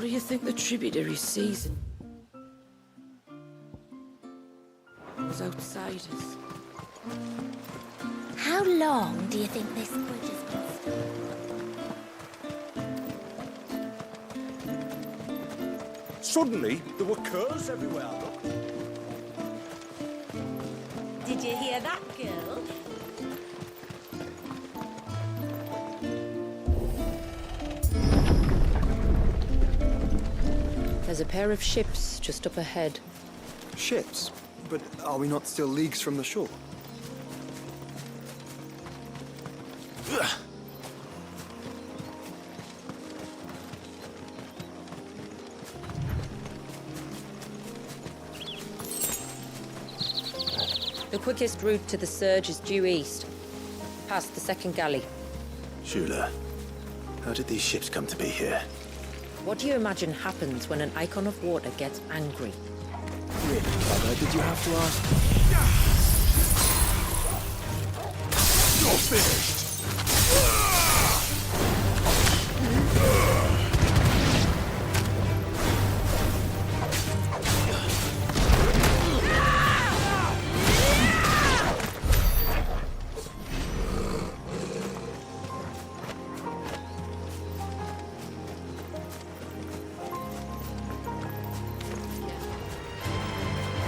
do you think the tributary season was outside us? How long do you think this bridge has been stood? Suddenly, there were curs everywhere. Did you hear that, girl? There's a pair of ships just up ahead. Ships? But are we not still leagues from the shore? The quickest route to the surge is due east, past the second galley. Shula, how did these ships come to be here? What do you imagine happens when an icon of water gets angry? Really, brother, did you have to ask? You're finished!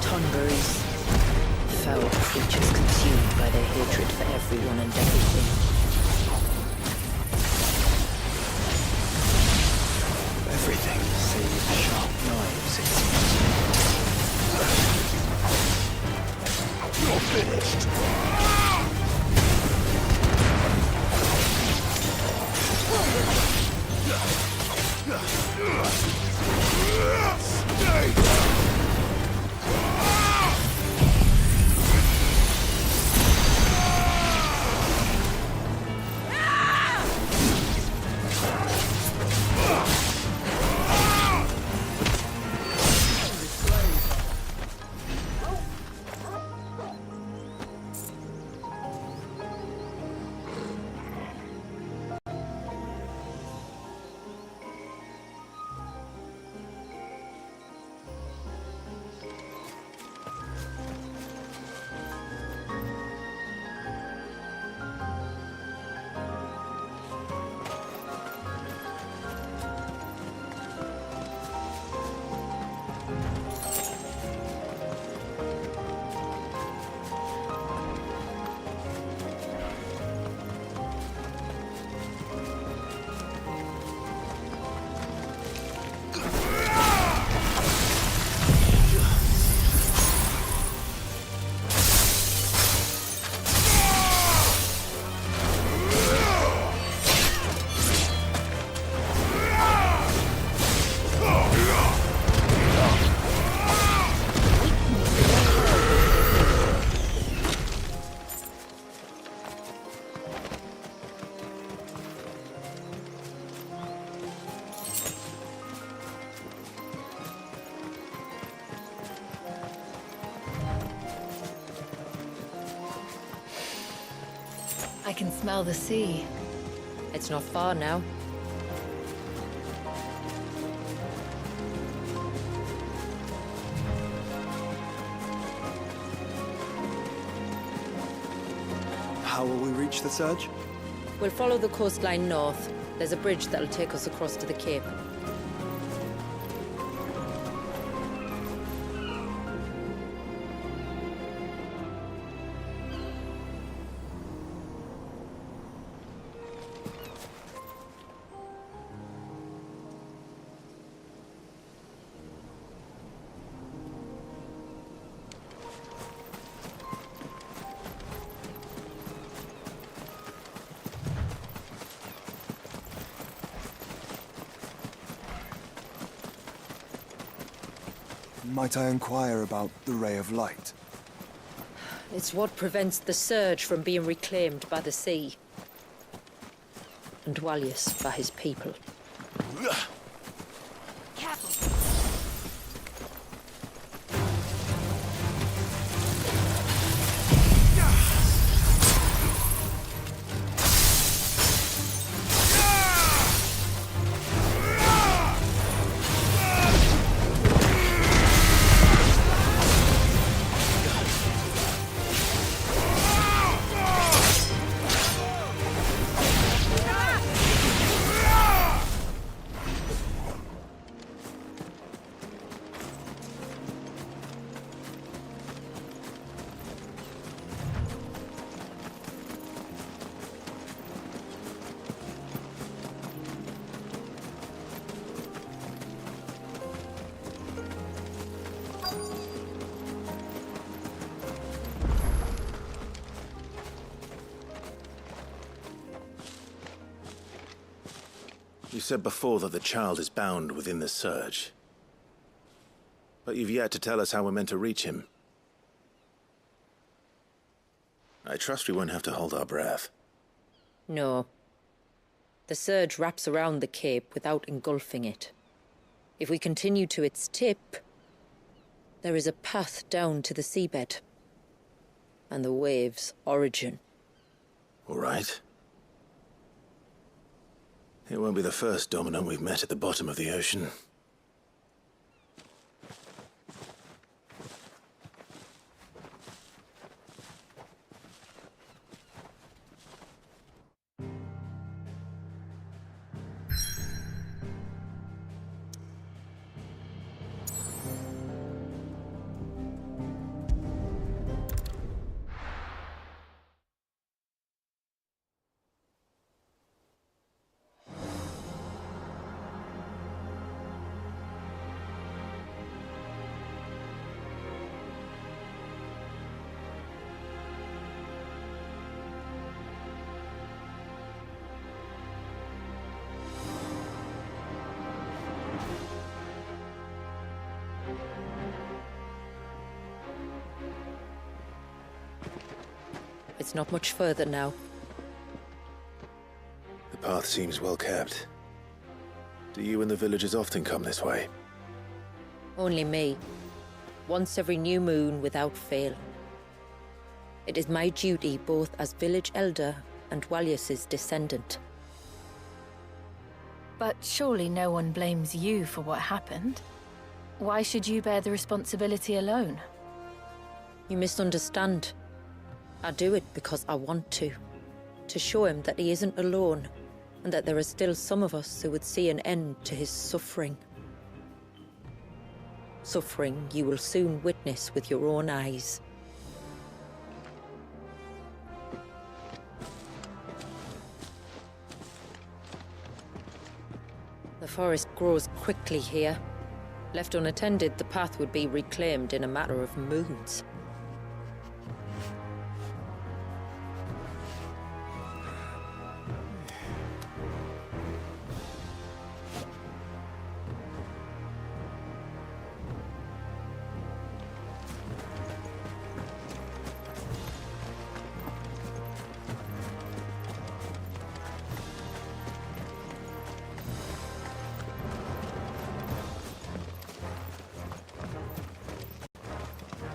Tonberries. Foul creatures consumed by their hatred for everyone and everything. Everything save sharp knives, it seems. You're finished! Stay! I can smell the sea. It's not far now. How will we reach the surge? We'll follow the coastline north. There's a bridge that'll take us across to the cape. Might I inquire about the ray of light? It's what prevents the surge from being reclaimed by the sea. And Dwalius by his people. Careful. You said before that the child is bound within the surge. But you've yet to tell us how we're meant to reach him. I trust we won't have to hold our breath. No. The surge wraps around the cape without engulfing it. If we continue to its tip, there is a path down to the seabed. And the wave's origin. All right. It won't be the first dominant we've met at the bottom of the ocean. It's not much further now. The path seems well kept. Do you and the villagers often come this way? Only me. Once every new moon without fail. It is my duty both as village elder and Walyus's descendant. But surely no one blames you for what happened. Why should you bear the responsibility alone? You misunderstand. I do it because I want to. To show him that he isn't alone, and that there are still some of us who would see an end to his suffering. Suffering you will soon witness with your own eyes. The forest grows quickly here. Left unattended, the path would be reclaimed in a matter of moons.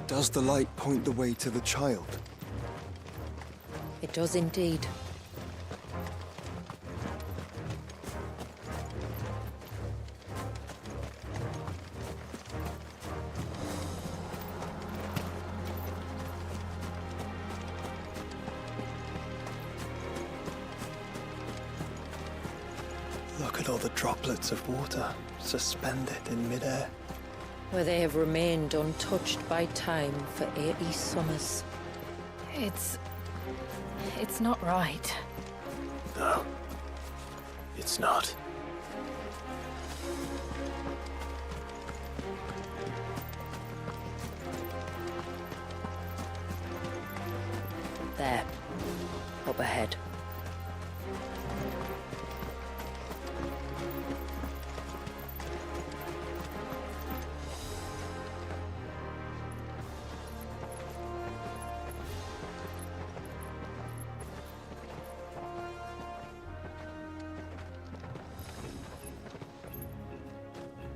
Does the light point the way to the child? It does indeed. Look at all the droplets of water suspended in midair. Where they have remained untouched by time for 80 summers. It's not right. No. It's not. There. Up ahead.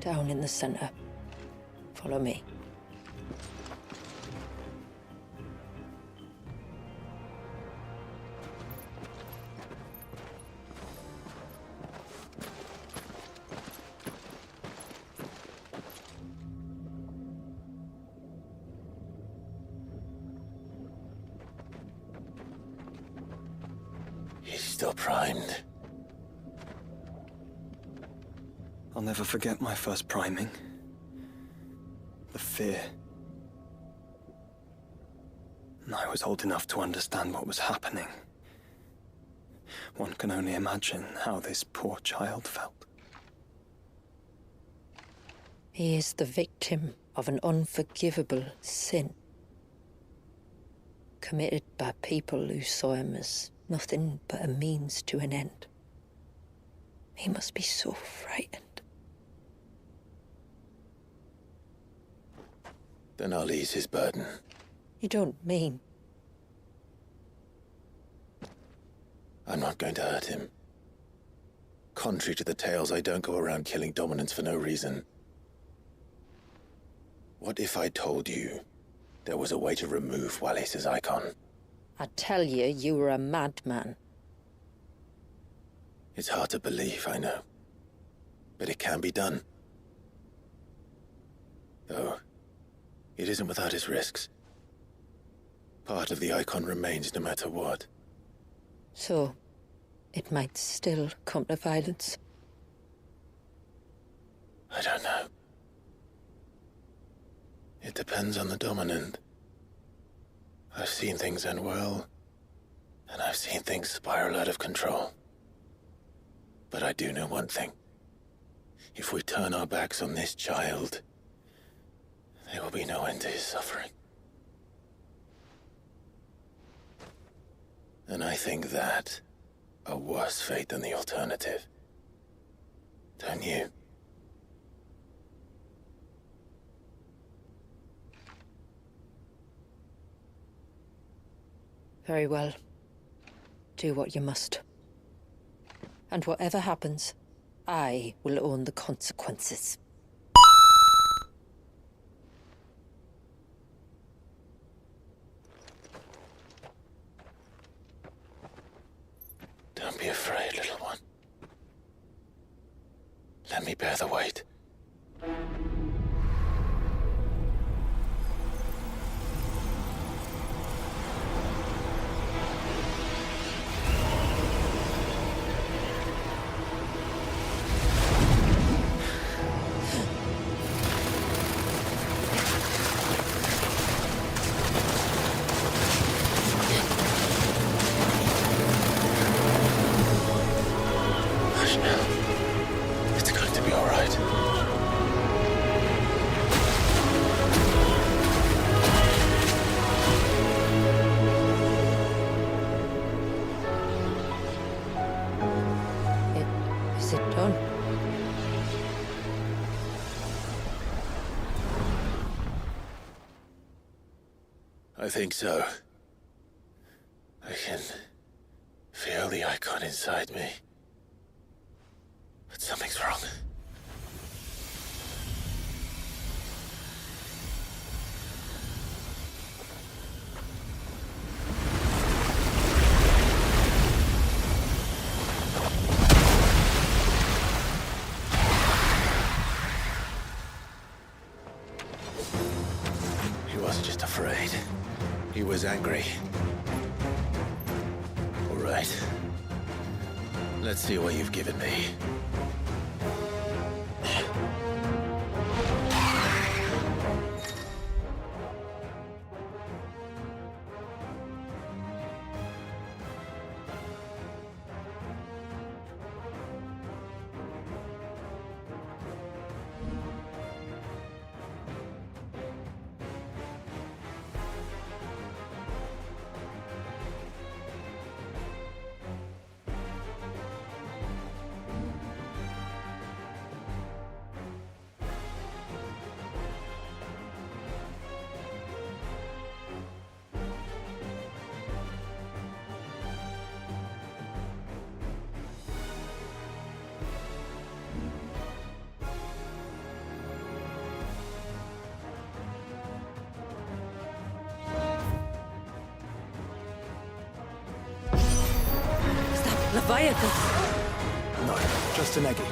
Down in the center. Follow me. He's still primed. I'll never forget my first priming. The fear. And I was old enough to understand what was happening. One can only imagine how this poor child felt. He is the victim of an unforgivable sin. Committed by people who saw him as nothing but a means to an end. He He must be so frightened. Then I'll ease his burden. You don't mean... I'm not going to hurt him. Contrary to the tales, I don't go around killing dominants for no reason. What if I told you there was a way to remove Wallace's icon? I'd tell you you were a madman. It's hard to believe, I know. But it can be done. Though, it isn't without its risks. Part of the icon remains no matter what. So, it might still come to violence. I don't know. It depends on the dominant. I've seen things end well, and I've seen things spiral out of control. But I do know one thing. If we turn our backs on this child, there will be no end to his suffering. And I think that a worse fate than the alternative. Don't you? Very well. Do what you must. And whatever happens, I will own the consequences. Don't be afraid, little one. Let me bear the weight. Hush now. It's going to be all right. Is it done? I think so. I can feel the icon inside me. But something's wrong. He wasn't just afraid. He was angry. All right. Let's see what you've given me. Leviathan! No, just an eggy.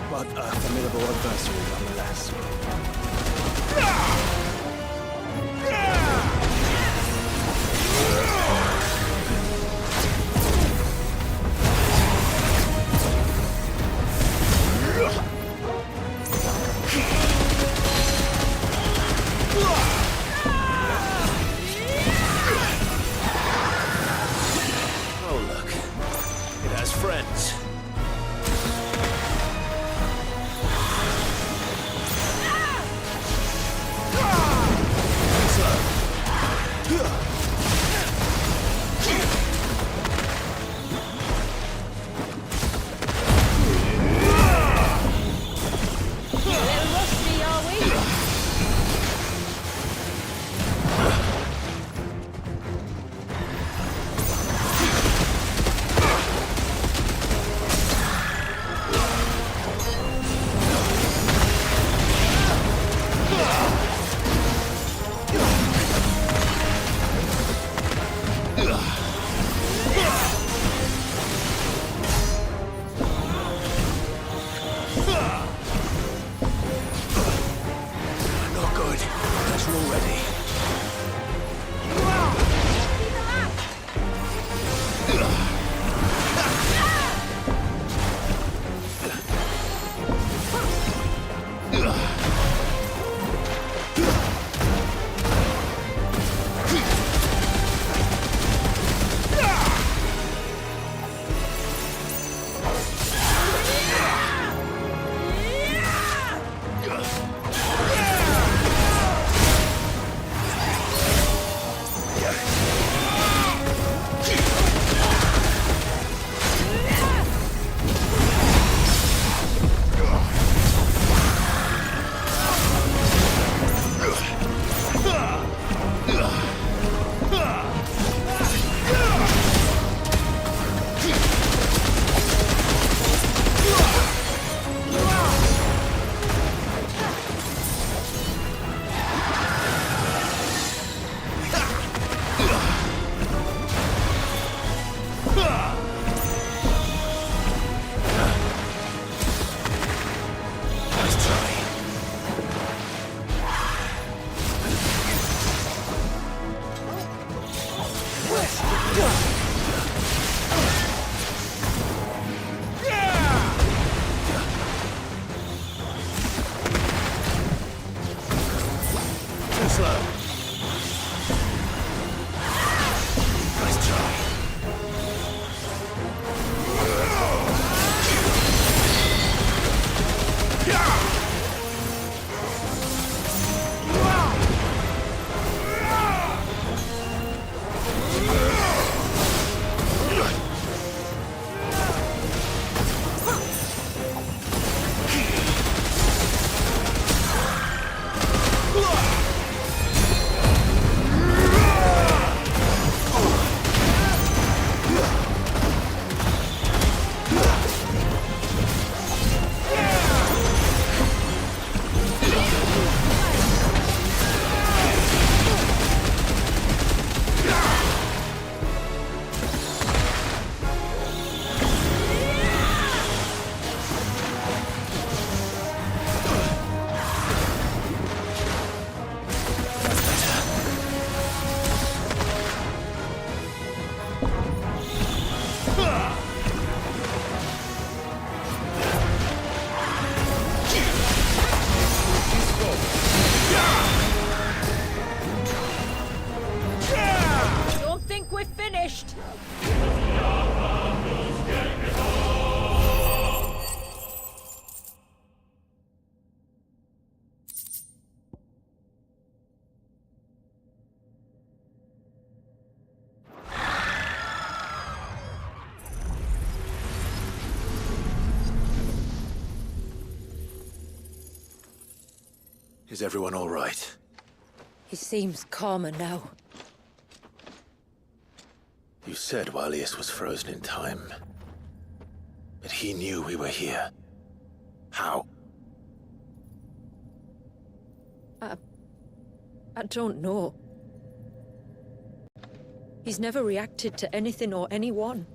But a formidable adversary nonetheless. Oh, look. It has friends. So, Is everyone all right? He seems calmer now. You said Walius was frozen in time. But he knew we were here. How? I don't know. He's never reacted to anything or anyone.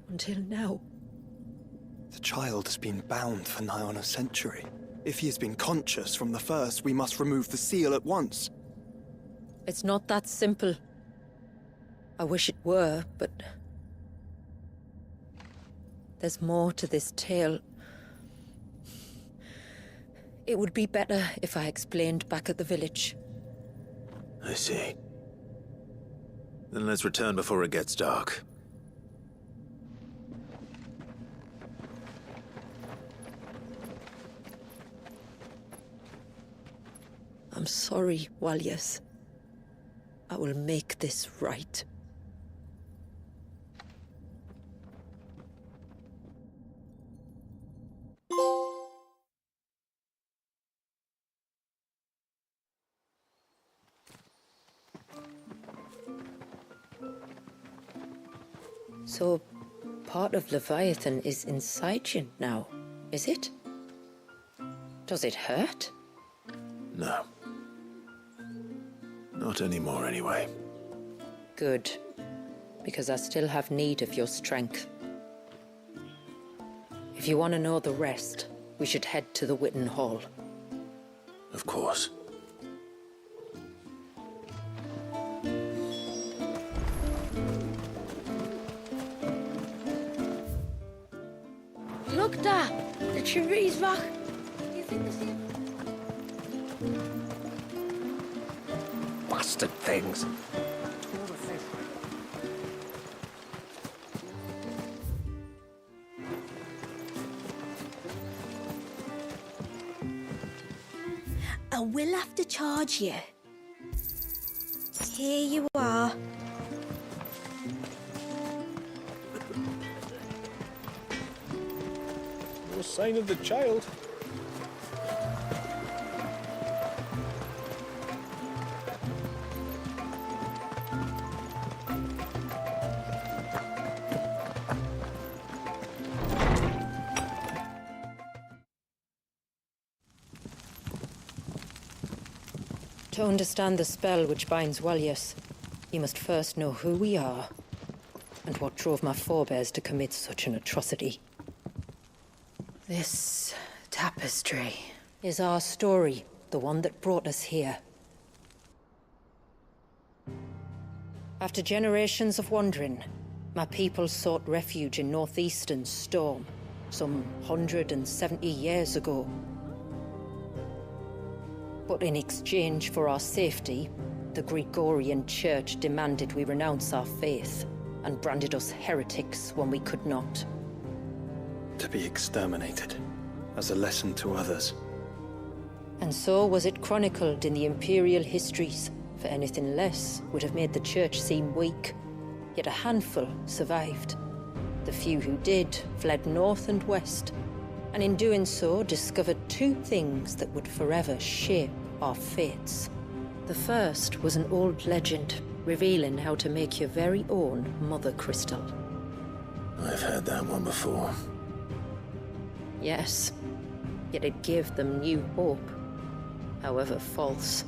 Until now. The child has been bound for nigh on a century. If he has been conscious from the first, we must remove the seal at once. It's not that simple. I wish it were, but... there's more to this tale. It would be better if I explained back at the village. I see. Then let's return before it gets dark. I'm sorry, Walius. I will make this right. So, part of Leviathan is inside you now, is it? Does it hurt? No. Not anymore, anyway. Good, because I still have need of your strength. If you want to know the rest, we should head to the Witten Hall. Of course. Look there! The tree's back. Do you think this is... Bastard things. I will have to charge you. Here you are. No sign of the child. To understand the spell which binds Walius, you must first know who we are, and what drove my forebears to commit such an atrocity. This tapestry is our story, the one that brought us here. After generations of wandering, my people sought refuge in northeastern Storm, some 170 years ago. But in exchange for our safety, the Gregorian Church demanded we renounce our faith and branded us heretics when we could not. To be exterminated, as a lesson to others. And so was it chronicled in the imperial histories, for anything less would have made the Church seem weak. Yet a handful survived. The few who did fled north and west, and in doing so discovered two things that would forever shape our fates. The first was an old legend, revealing how to make your very own Mother Crystal. I've heard that one before. Yes, yet it gave them new hope, however false.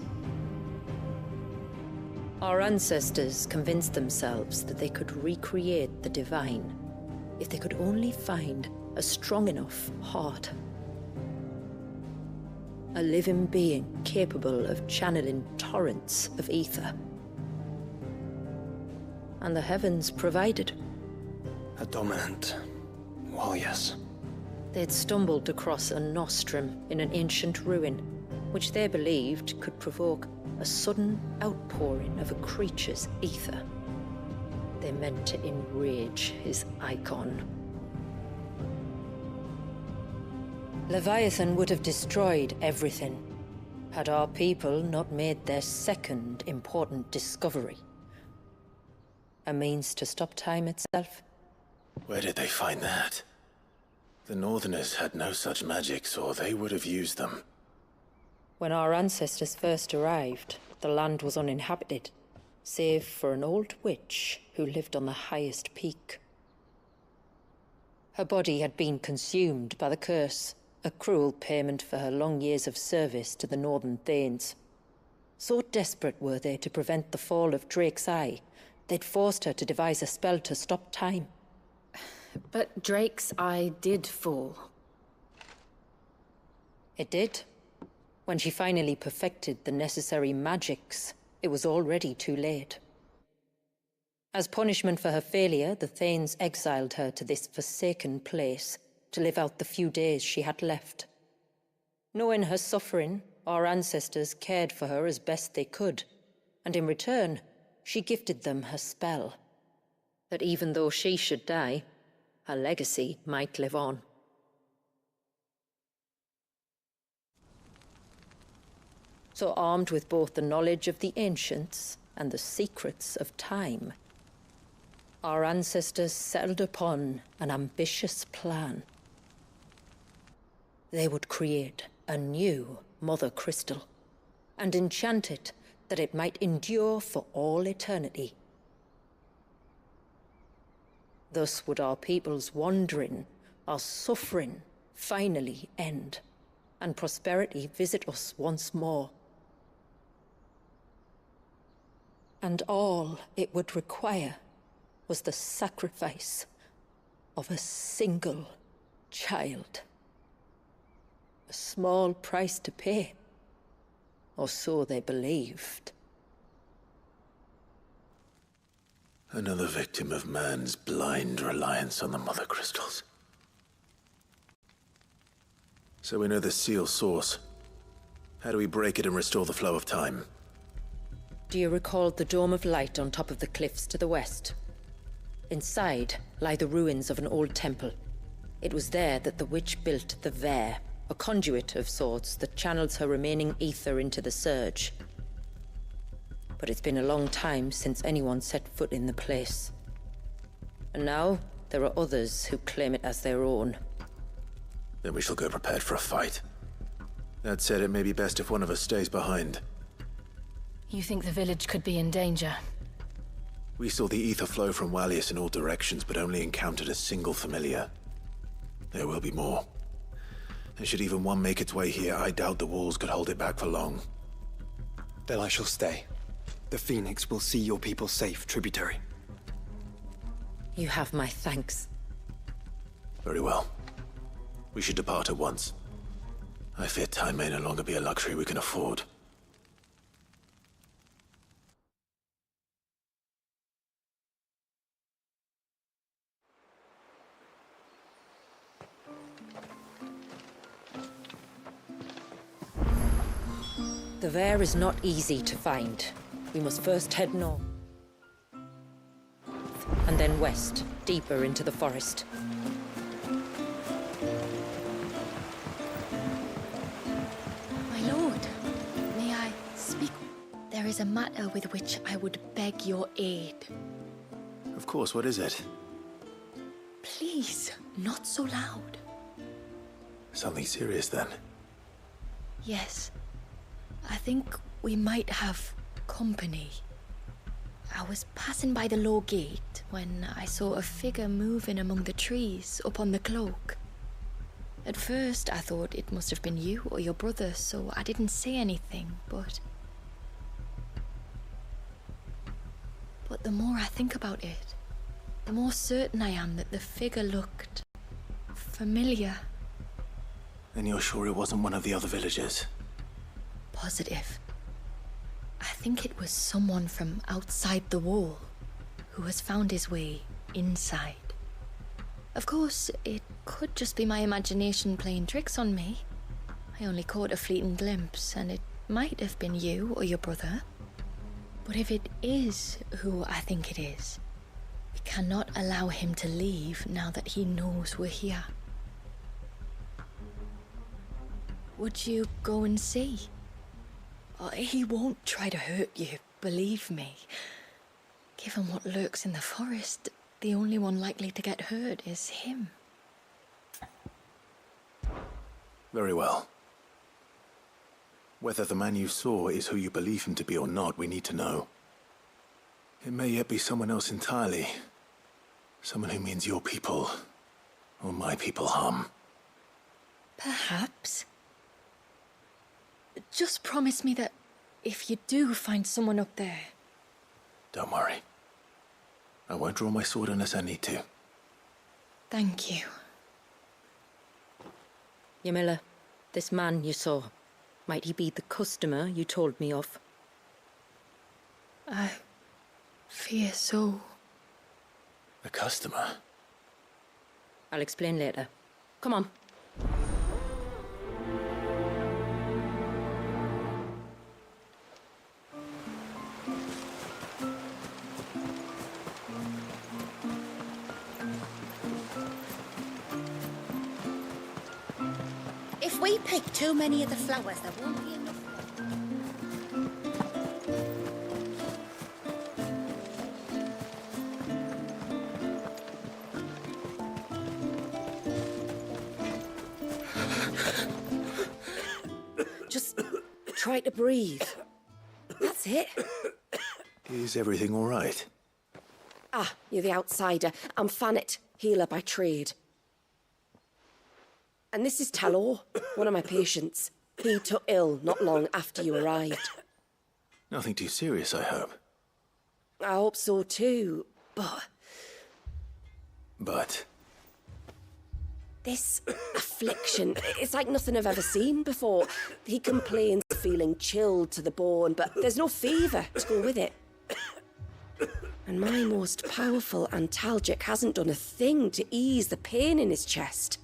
Our ancestors convinced themselves that they could recreate the divine if they could only find a strong enough heart. A living being capable of channeling torrents of ether. And the heavens provided. A dominant Walius. They'd stumbled across a nostrum in an ancient ruin, which they believed could provoke a sudden outpouring of a creature's ether. They meant to enrage his icon. Leviathan would have destroyed everything, had our people not made their second important discovery. A means to stop time itself. Where did they find that? The Northerners had no such magics, or they would have used them. When our ancestors first arrived, the land was uninhabited, save for an old witch who lived on the highest peak. Her body had been consumed by the curse, a cruel payment for her long years of service to the Northern Thanes. So desperate were they to prevent the fall of Drake's Eye, they'd forced her to devise a spell to stop time. But Drake's Eye did fall. It did. When she finally perfected the necessary magics, it was already too late. As punishment for her failure, the Thanes exiled her to this forsaken place to live out the few days she had left. Knowing her suffering, our ancestors cared for her as best they could, and in return, she gifted them her spell. That even though she should die, her legacy might live on. So armed with both the knowledge of the ancients and the secrets of time, our ancestors settled upon an ambitious plan. They would create a new Mother Crystal, and enchant it that it might endure for all eternity. Thus would our people's wandering, our suffering, finally end, and prosperity visit us once more. And all it would require was the sacrifice of a single child. A small price to pay, or so they believed. Another victim of man's blind reliance on the Mother Crystals. So we know the seal source. How do we break it and restore the flow of time? Do you recall the dome of light on top of the cliffs to the west? Inside lie the ruins of an old temple. It was there that the witch built the Vare, a conduit of sorts that channels her remaining ether into the surge. But it's been a long time since anyone set foot in the place. And now, there are others who claim it as their own. Then we shall go prepared for a fight. That said, it may be best if one of us stays behind. You think the village could be in danger? We saw the ether flow from Wallius in all directions, but only encountered a single familiar. There will be more. And should even one make its way here, I doubt the walls could hold it back for long. Then I shall stay. The Phoenix will see your people safe, tributary. You have my thanks. Very well. We should depart at once. I fear time may no longer be a luxury we can afford. The Vare is not easy to find. We must first head north, and then west, deeper into the forest. My lord, may I speak? There is a matter with which I would beg your aid. Of course, what is it? Please, not so loud. Something serious then? Yes. I think we might have company. I was passing by the low gate when I saw a figure moving among the trees up on the cloak. At first I thought it must have been you or your brother, so I didn't say anything, but the more I think about it, the more certain I am that the figure looked familiar. And you're sure it wasn't one of the other villagers? Positive. I think it was someone from outside the wall who has found his way inside. Of course, it could just be my imagination playing tricks on me. I only caught a fleeting glimpse, and it might have been you or your brother. But if it is who I think it is, we cannot allow him to leave now that he knows we're here. Would you go and see? He won't try to hurt you, believe me. Given what lurks in the forest, the only one likely to get hurt is him. Very well. Whether the man you saw is who you believe him to be or not, we need to know. It may yet be someone else entirely. Someone who means your people, or my people, harm. Perhaps. Just promise me that if you do find someone up there... Don't worry. I won't draw my sword unless I need to. Thank you. Yamila, this man you saw, might he be the customer you told me of? I fear so. A customer? I'll explain later. Come on. If we pick too many of the flowers, there won't be enough. Just try to breathe. That's it. Is everything all right? Ah, you're the outsider. I'm Fannet, healer by trade. And this is Talor, one of my patients. He took ill not long after you arrived. Nothing too serious, I hope. I hope so too, but... But? This affliction, it's like nothing I've ever seen before. He complains of feeling chilled to the bone, but there's no fever to go with it. And my most powerful antalgic hasn't done a thing to ease the pain in his chest.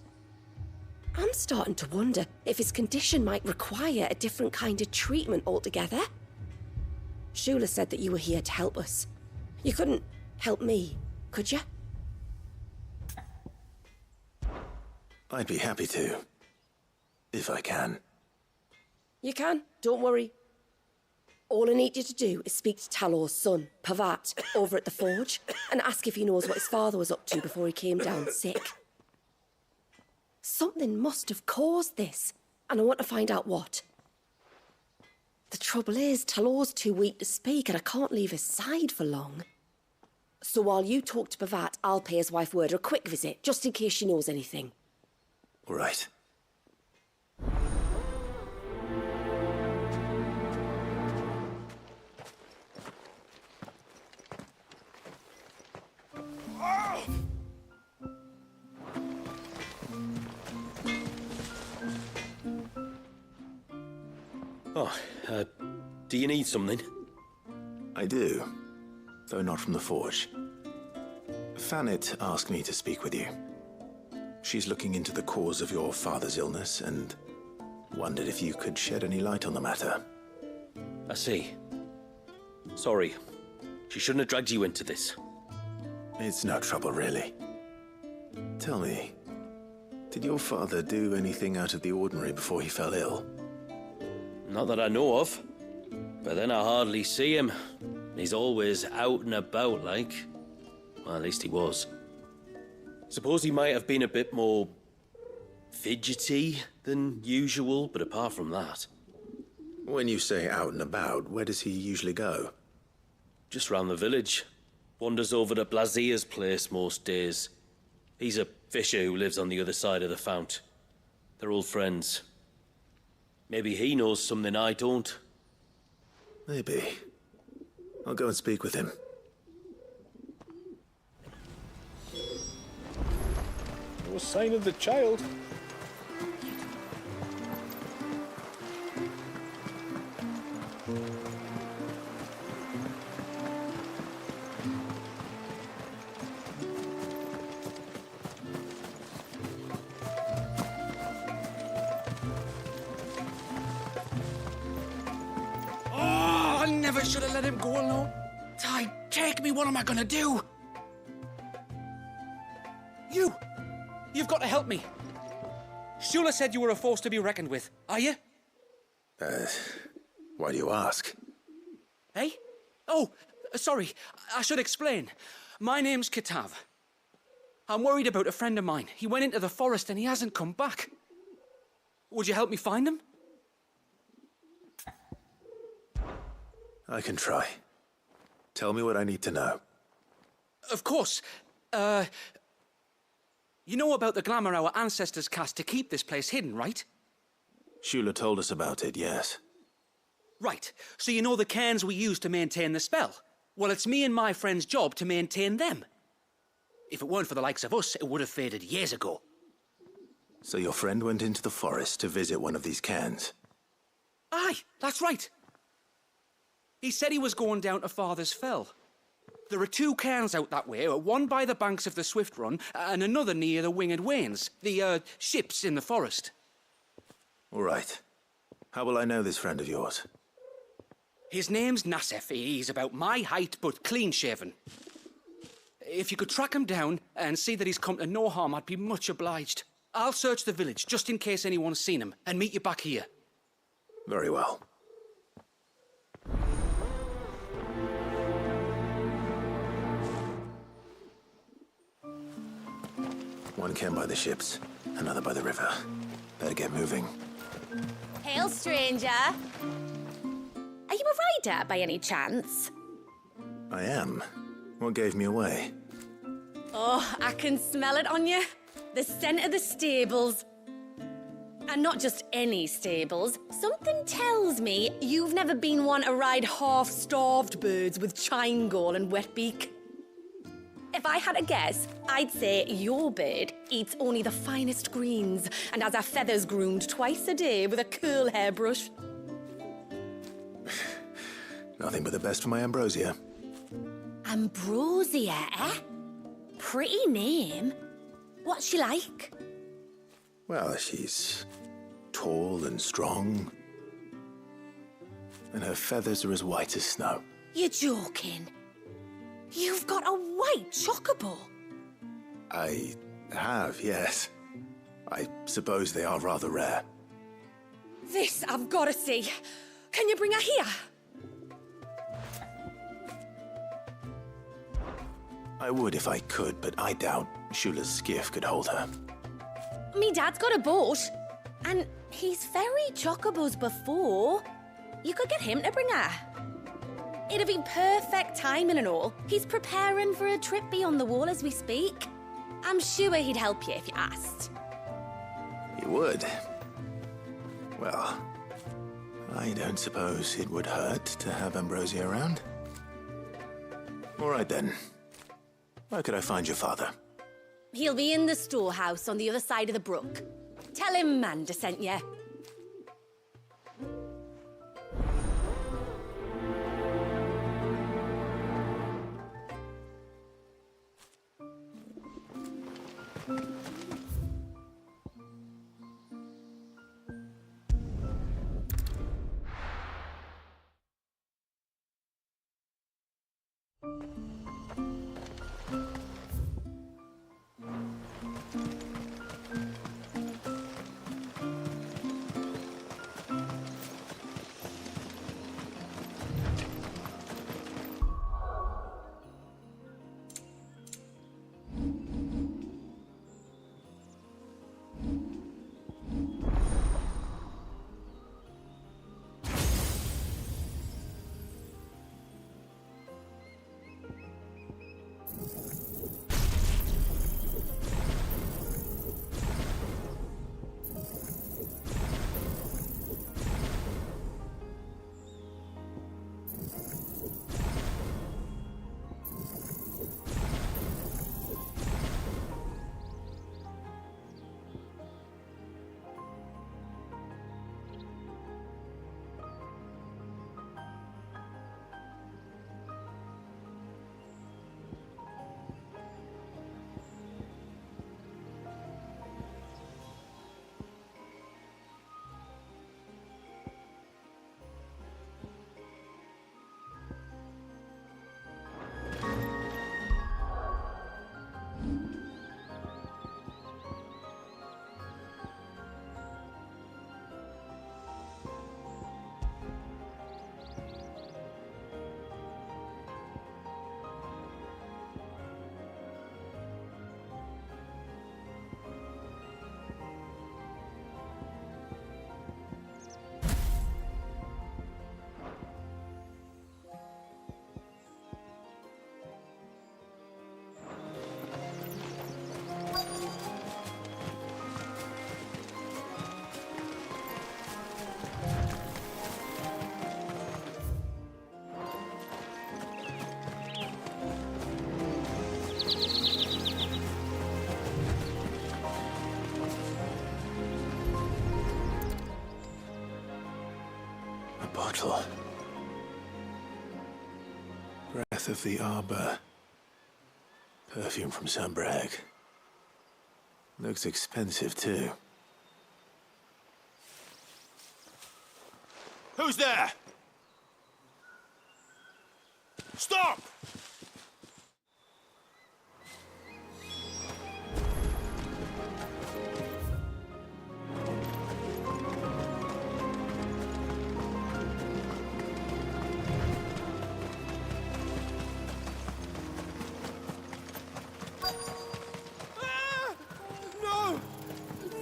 I'm starting to wonder if his condition might require a different kind of treatment altogether. Shula said that you were here to help us. You couldn't help me, could you? I'd be happy to. If I can. You can, don't worry. All I need you to do is speak to Talor's son, Pavat, over at the forge, and ask if he knows what his father was up to before he came down sick. Something must have caused this, and I want to find out what. The trouble is, Talor's too weak to speak, and I can't leave his side for long. So while you talk to Pavat, I'll pay his wife word a quick visit, just in case she knows anything. All right. Do you need something? I do, though not from the forge. Fannet asked me to speak with you. She's looking into the cause of your father's illness and wondered if you could shed any light on the matter. I see. Sorry. She shouldn't have dragged you into this. It's no trouble, really. Tell me, did your father do anything out of the ordinary before he fell ill? Not that I know of. But then I hardly see him. He's always out and about, like. Well, at least he was. Suppose he might have been a bit more fidgety than usual, but apart from that... When you say out and about, where does he usually go? Just round the village. Wanders over to Blazier's place most days. He's a fisher who lives on the other side of the fount. They're old friends. Maybe he knows something I don't. Maybe. I'll go and speak with him. No sign of the child. I never should have let him go alone. Ty, take me, what am I gonna do? You've got to help me. Shula said you were a force to be reckoned with. Are you? Why do you ask? Hey? Oh, sorry. I should explain. My name's Kitav. I'm worried about a friend of mine. He went into the forest and he hasn't come back. Would you help me find him? I can try. Tell me what I need to know. Of course. You know about the glamour our ancestors cast to keep this place hidden, right? Shula told us about it, yes. Right. So you know the cairns we use to maintain the spell? Well, it's me and my friend's job to maintain them. If it weren't for the likes of us, it would have faded years ago. So your friend went into the forest to visit one of these cairns? Aye, that's right. He said he was going down to Father's Fell. There are 2 cairns out that way, one by the banks of the Swift Run, and another near the Winged Wains, the, ships in the forest. All right. How will I know this friend of yours? His name's Nassef. He's about my height, but clean-shaven. If you could track him down and see that he's come to no harm, I'd be much obliged. I'll search the village, just in case anyone's seen him, and meet you back here. Very well. One cairn by the ships, another by the river. Better get moving. Hail, stranger. Are you a rider by any chance? I am. What gave me away? Oh, I can smell it on you. The scent of the stables. And not just any stables. Something tells me you've never been one to ride half-starved birds with chine-gall and wet beak. If I had a guess, I'd say your bird eats only the finest greens and has her feathers groomed twice a day with a curl hairbrush. Nothing but the best for my ambrosia. Ambrosia, eh? Pretty name. What's she like? Well, she's tall and strong. And her feathers are as white as snow. You're joking. You've got a white chocobo. I have, yes. I suppose they are rather rare. This I've got to see. Can you bring her here? I would if I could, but I doubt Shula's skiff could hold her. Me dad's got a boat. And he's ferried chocobos before. You could get him to bring her. It'd be perfect timing and all. He's preparing for a trip beyond the wall as we speak. I'm sure he'd help you if you asked. He would. Well, I don't suppose it would hurt to have Ambrosia around. All right then. Where could I find your father? He'll be in the storehouse on the other side of the brook. Tell him Manda sent you. immortal. Breath of the arbor. Perfume from Sunbrag. Looks expensive, too. Who's there? Stop! No!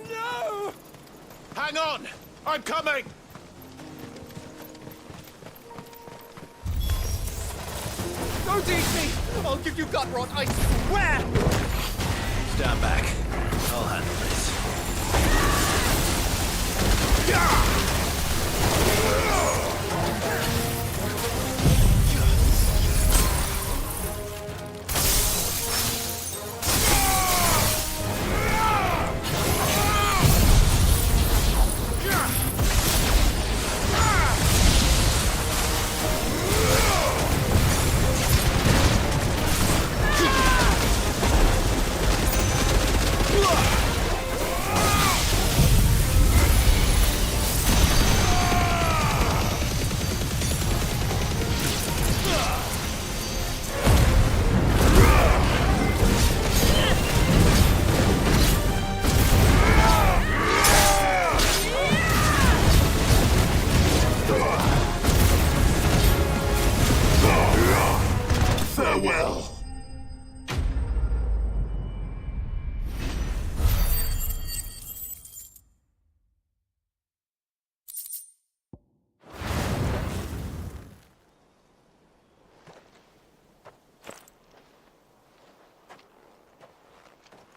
No! Hang on! I'm coming! Don't eat me! I'll give you gut rot, I swear! Stand back. I'll handle this. Farewell!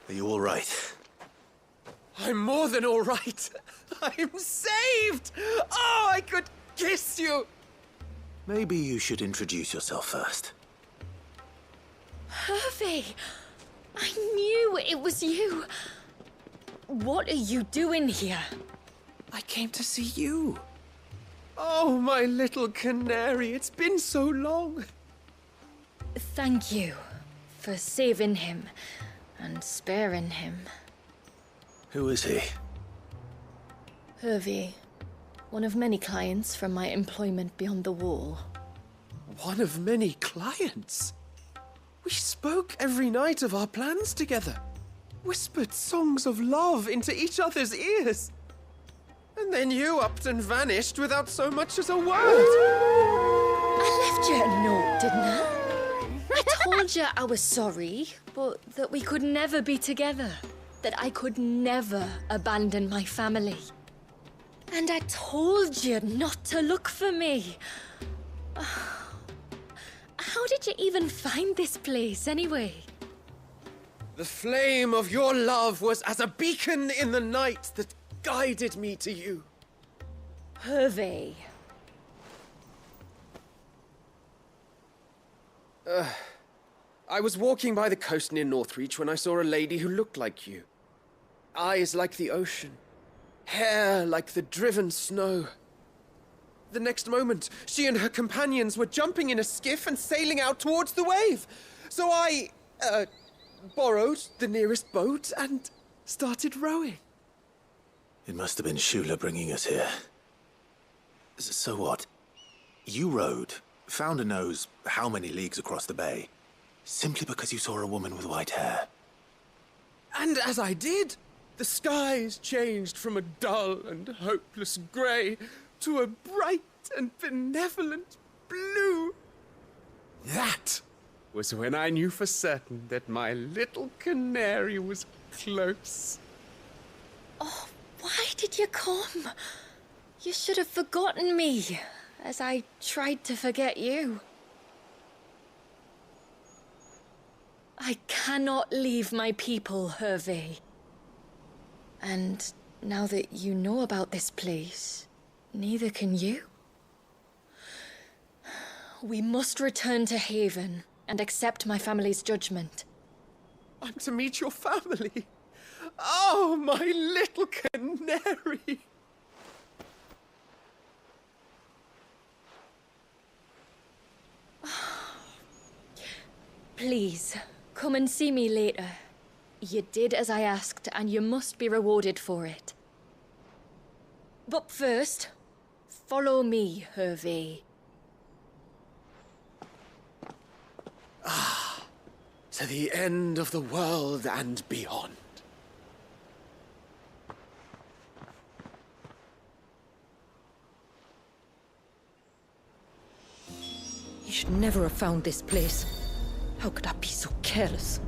Are you all right? I'm more than all right. I'm saved! Oh, I could kiss you! Maybe you should introduce yourself first. Hervey! I knew it was you. What are you doing here? I came to see you. Oh, my little canary, it's been so long. Thank you for saving him and sparing him. Who is he? Hervey, one of many clients from my employment beyond the wall. One of many clients? We spoke every night of our plans together. Whispered songs of love into each other's ears. And then you upped and vanished without so much as a word. I left you a note, didn't I? I told you I was sorry, but that we could never be together. That I could never abandon my family. And I told you not to look for me. How did you even find this place, anyway? The flame of your love was as a beacon in the night that guided me to you. Hervey. I was walking by the coast near Northreach when I saw a lady who looked like you. Eyes like the ocean. Hair like the driven snow. The next moment, she and her companions were jumping in a skiff and sailing out towards the wave. So I, borrowed the nearest boat and started rowing. It must have been Shula bringing us here. So what? You rowed, found a knows how many leagues across the bay, simply because you saw a woman with white hair. And as I did, the skies changed from a dull and hopeless grey to a bright and benevolent blue. That was when I knew for certain that my little canary was close. Oh, why did you come? You should have forgotten me, as I tried to forget you. I cannot leave my people, Hervey. And now that you know about this place, neither can you. We must return to Haven and accept my family's judgment. I'm to meet your family. Oh, my little canary. Please, come and see me later. You did as I asked, and you must be rewarded for it. But first, follow me, Hervé. To the end of the world and beyond. You should never have found this place. How could I be so careless?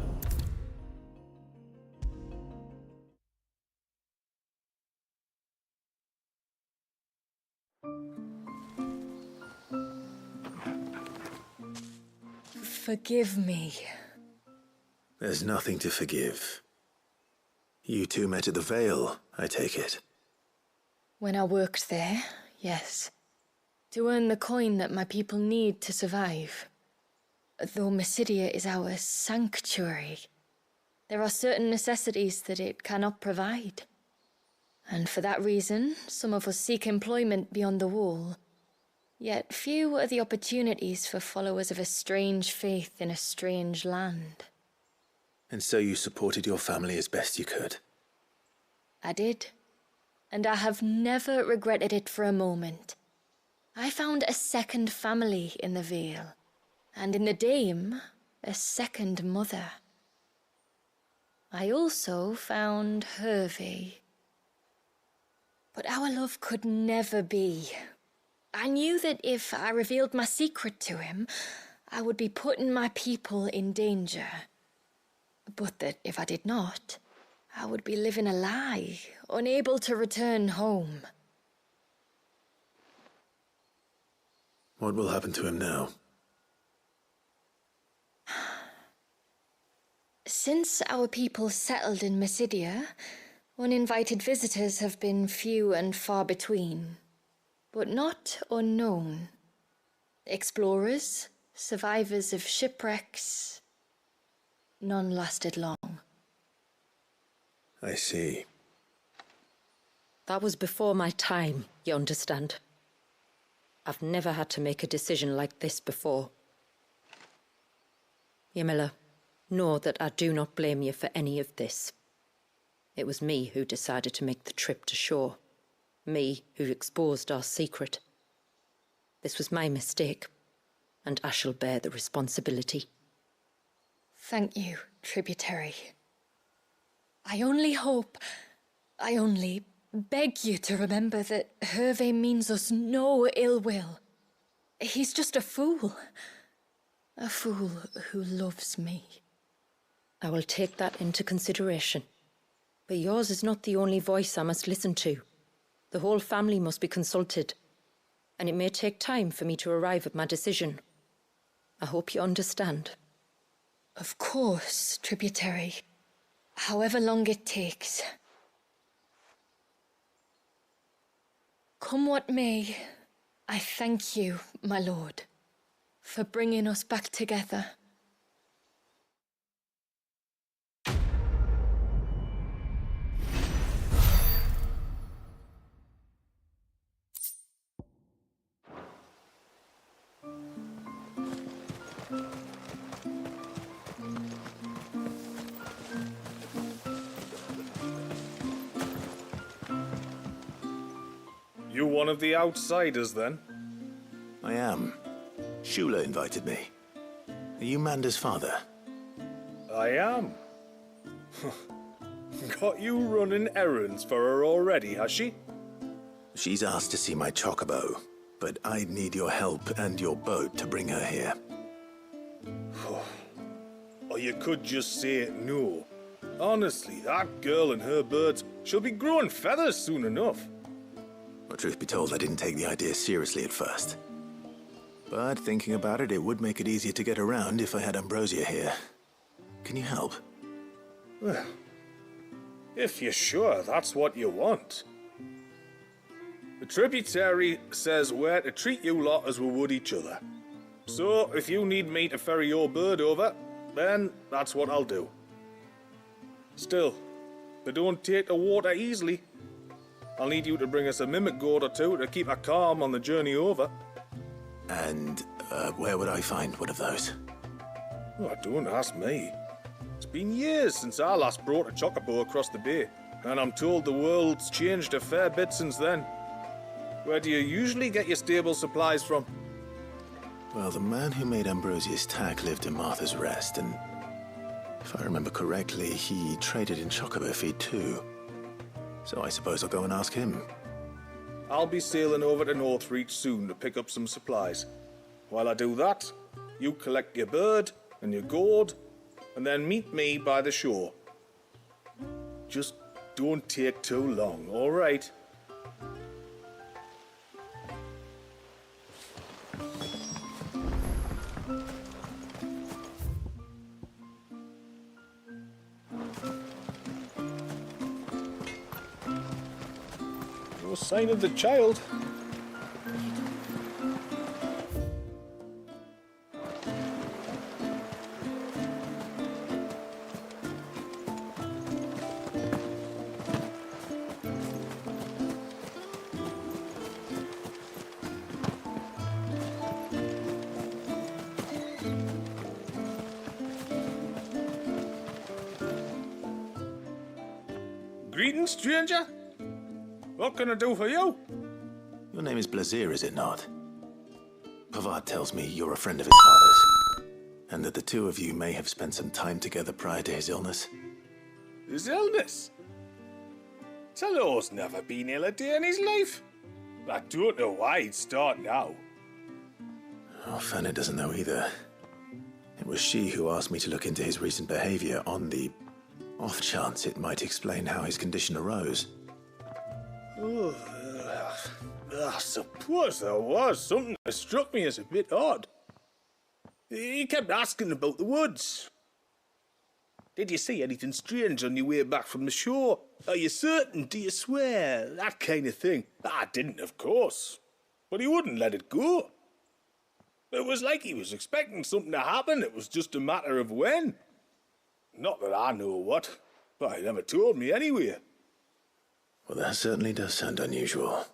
Forgive me. There's nothing to forgive. You two met at the Vale, I take it. When I worked there, yes. To earn the coin that my people need to survive. Though Mysidia is our sanctuary, there are certain necessities that it cannot provide. And for that reason, some of us seek employment beyond the wall. Yet few are the opportunities for followers of a strange faith in a strange land. And so you supported your family as best you could? I did. And I have never regretted it for a moment. I found a second family in the Vale. And in the Dame, a second mother. I also found Hervé. But our love could never be. I knew that if I revealed my secret to him, I would be putting my people in danger. But that if I did not, I would be living a lie, unable to return home. What will happen to him now? Since our people settled in Mysidia, uninvited visitors have been few and far between, but not unknown. Explorers, survivors of shipwrecks, none lasted long. I see. That was before my time, you understand? I've never had to make a decision like this before. Yamila, know that I do not blame you for any of this. It was me who decided to make the trip to shore. Me who exposed our secret. This was my mistake, and I shall bear the responsibility. Thank you, tributary. I only beg you to remember that Hervé means us no ill will. He's just a fool. A fool who loves me. I will take that into consideration. But yours is not the only voice I must listen to. The whole family must be consulted, and it may take time for me to arrive at my decision. I hope you understand. Of course, tributary. However long it takes. Come what may, I thank you, my lord, for bringing us back together. You one of the outsiders, then? I am. Shula invited me. Are you Manda's father? I am. Got you running errands for her already, has she? She's asked to see my chocobo, but I'd need your help and your boat to bring her here. Or you could just say it no. Honestly, that girl and her birds, she'll be growing feathers soon enough. Well, truth be told, I didn't take the idea seriously at first. But thinking about it, it would make it easier to get around if I had Ambrosia here. Can you help? Well, if you're sure that's what you want. The tributary says we're to treat you lot as we would each other. So, if you need me to ferry your bird over, then that's what I'll do. Still, they don't take the water easily. I'll need you to bring us a mimic gourd or two to keep her calm on the journey over. And, where would I find one of those? Oh, don't ask me. It's been years since I last brought a chocobo across the bay, and I'm told the world's changed a fair bit since then. Where do you usually get your stable supplies from? Well, the man who made Ambrosius tack lived in Martha's Rest, and if I remember correctly, he traded in chocobo feed too. So I suppose I'll go and ask him. I'll be sailing over to Northreach soon to pick up some supplies. While I do that, you collect your bird and your gourd, and then meet me by the shore. Just don't take too long, all right? No sign of the child. Greetings, stranger. What can I do for you? Your name is Blazir, is it not? Pavard tells me you're a friend of his father's, and that the two of you may have spent some time together prior to his illness. His illness? Talor's never been ill a day in his life. I don't know why he'd start now. Oh, Fanny doesn't know either. It was she who asked me to look into his recent behavior on the off chance it might explain how his condition arose. Oh, I suppose there was something that struck me as a bit odd. He kept asking about the woods. Did you see anything strange on your way back from the shore? Are you certain? Do you swear? That kind of thing. I didn't, of course. But he wouldn't let it go. It was like he was expecting something to happen. It was just a matter of when. Not that I know what, but he never told me anyway. Well, that certainly does sound unusual.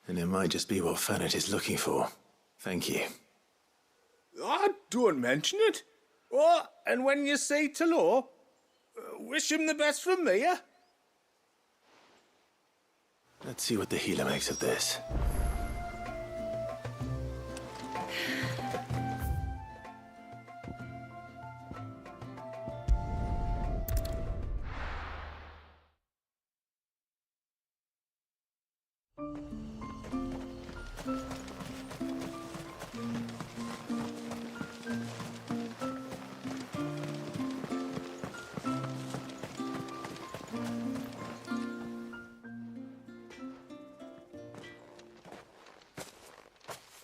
And it might just be what Fannet is looking for. Thank you. Ah, don't mention it. Oh, and when you say Talor, wish him the best from me, yeah? Let's see what the healer makes of this.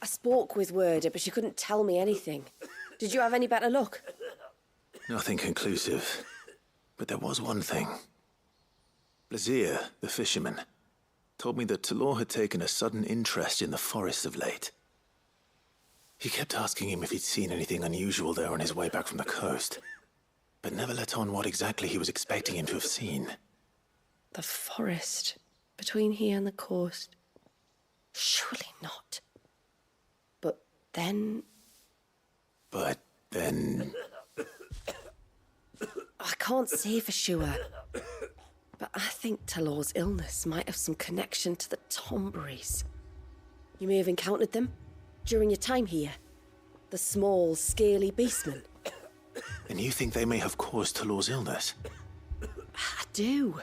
I spoke with Werder, but she couldn't tell me anything. Did you have any better luck? Nothing conclusive. But there was one thing. Blazir, the fisherman, told me that Talor had taken a sudden interest in the forest of late. He kept asking him if he'd seen anything unusual there on his way back from the coast, but never let on what exactly he was expecting him to have seen. The forest between here and the coast. Surely not. But then... I can't say for sure. But I think Talor's illness might have some connection to the Tomberries. You may have encountered them during your time here. The small, scaly beastmen. And you think they may have caused Talor's illness? I do.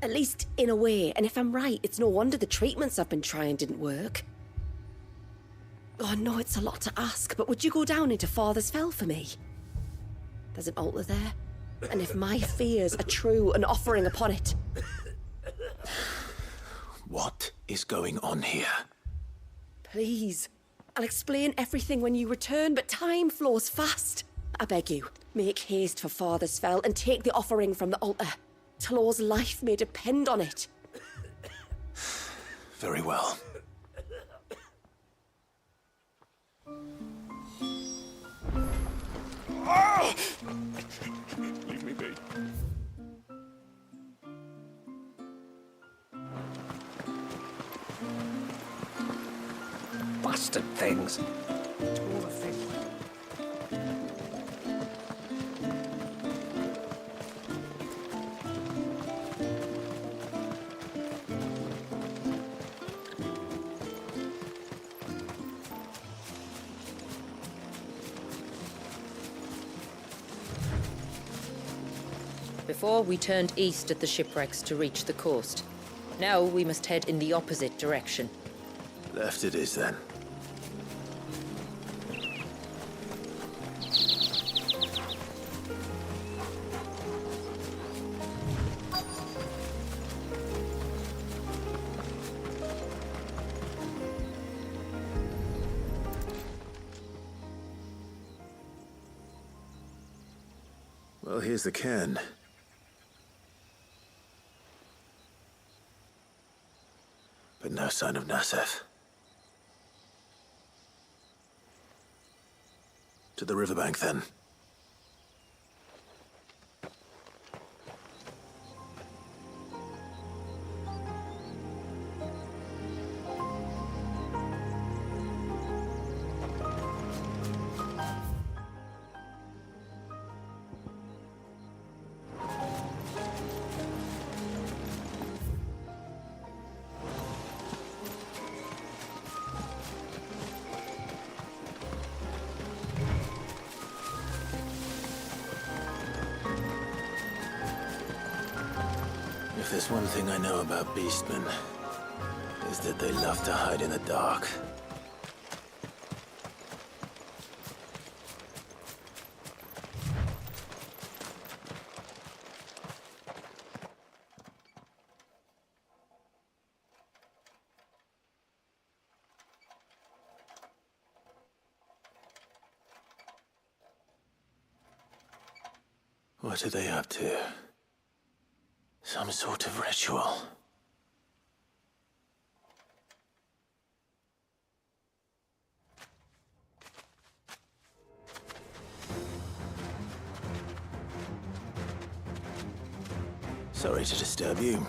At least in a way. And if I'm right, it's no wonder the treatments I've been trying didn't work. Oh, I know it's a lot to ask, but would you go down into Father's Fell for me? There's an altar there. And if my fears are true, an offering upon it. What is going on here? Please. I'll explain everything when you return, but time flows fast. I beg you, make haste for Father's Fell and take the offering from the altar. Talor's life may depend on it. Very well. Oh! Leave me be. Bastard things. Before, we turned east at the shipwrecks to reach the coast. Now we must head in the opposite direction. Left it is, then. Well, here's the cairn. But no sign of Nasef. To the riverbank, then. If there's one thing I know about beastmen, is that they love to hide in the dark. What are they up to? Some sort of ritual. Sorry to disturb you.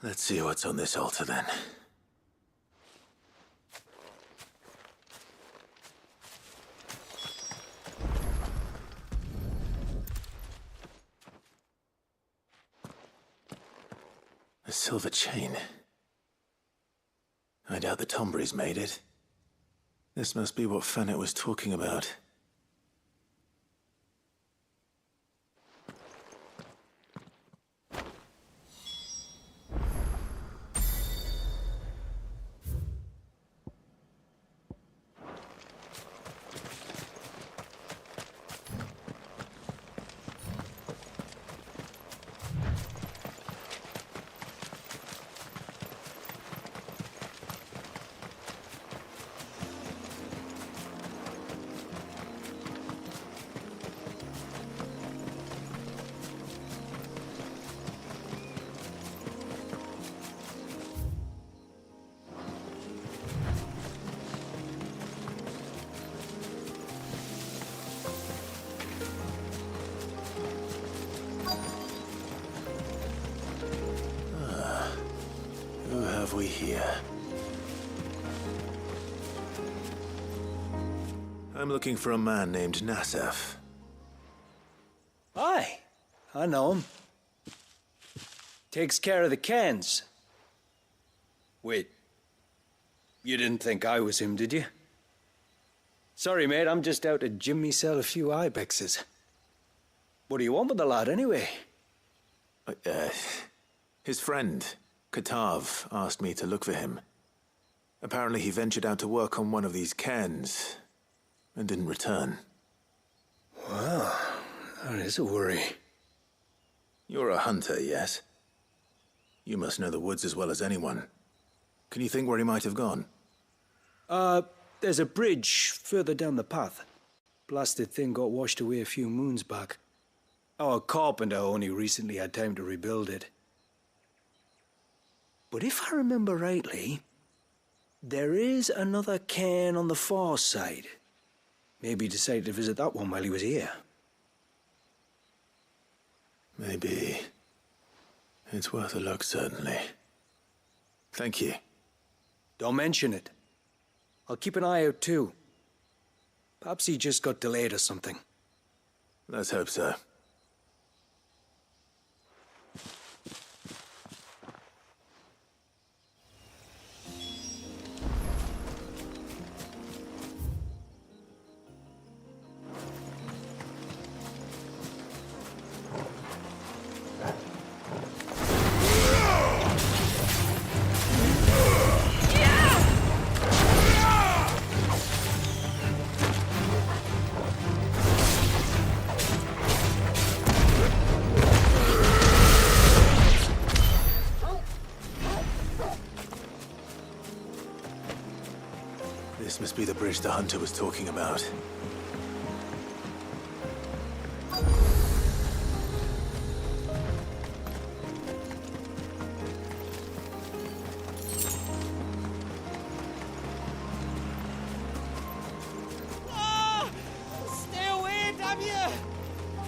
Let's see what's on this altar, then. A silver chain. I doubt the Tombries made it. This must be what Fennec was talking about. We here? I'm looking for a man named Nasef. Aye, I know him. Takes care of the cans. Wait, you didn't think I was him, did you? Sorry, mate, I'm just out to gym myself a few ibexes. What do you want with the lad, anyway? His friend, Katav, asked me to look for him. Apparently he ventured out to work on one of these cairns and didn't return. Well, that is a worry. You're a hunter, yes? You must know the woods as well as anyone. Can you think where he might have gone? There's a bridge further down the path. Blasted thing got washed away a few moons back. Our carpenter only recently had time to rebuild it. But if I remember rightly, there is another cairn on the far side. Maybe he decided to visit that one while he was here. Maybe. It's worth a look, certainly. Thank you. Don't mention it. I'll keep an eye out too. Perhaps he just got delayed or something. Let's hope so. This must be the bridge the hunter was talking about. Stay away, damn you!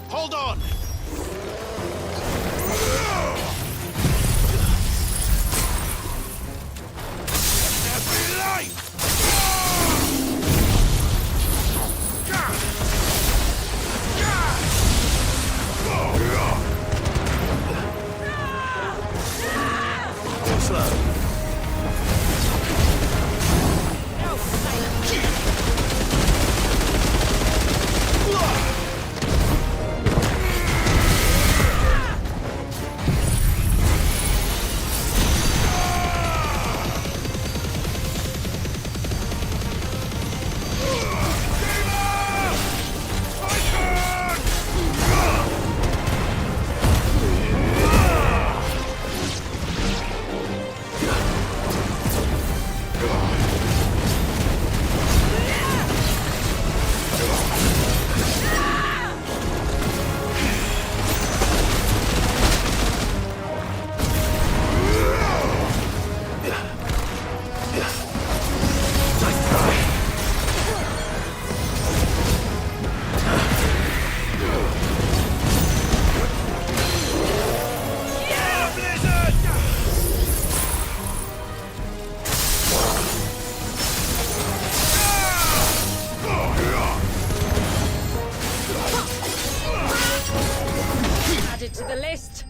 Hold on! Added to the list.